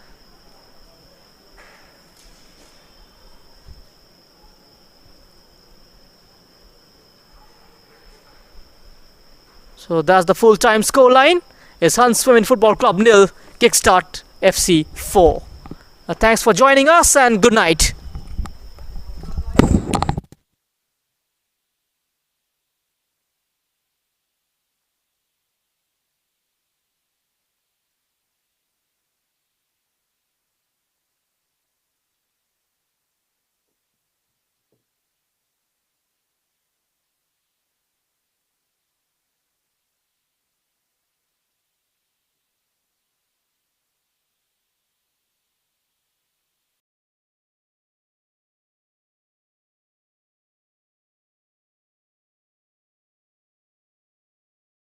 So that's the full-time scoreline. Is Hans Women Football Club 0, Kickstart FC 4. Thanks for joining us and good night.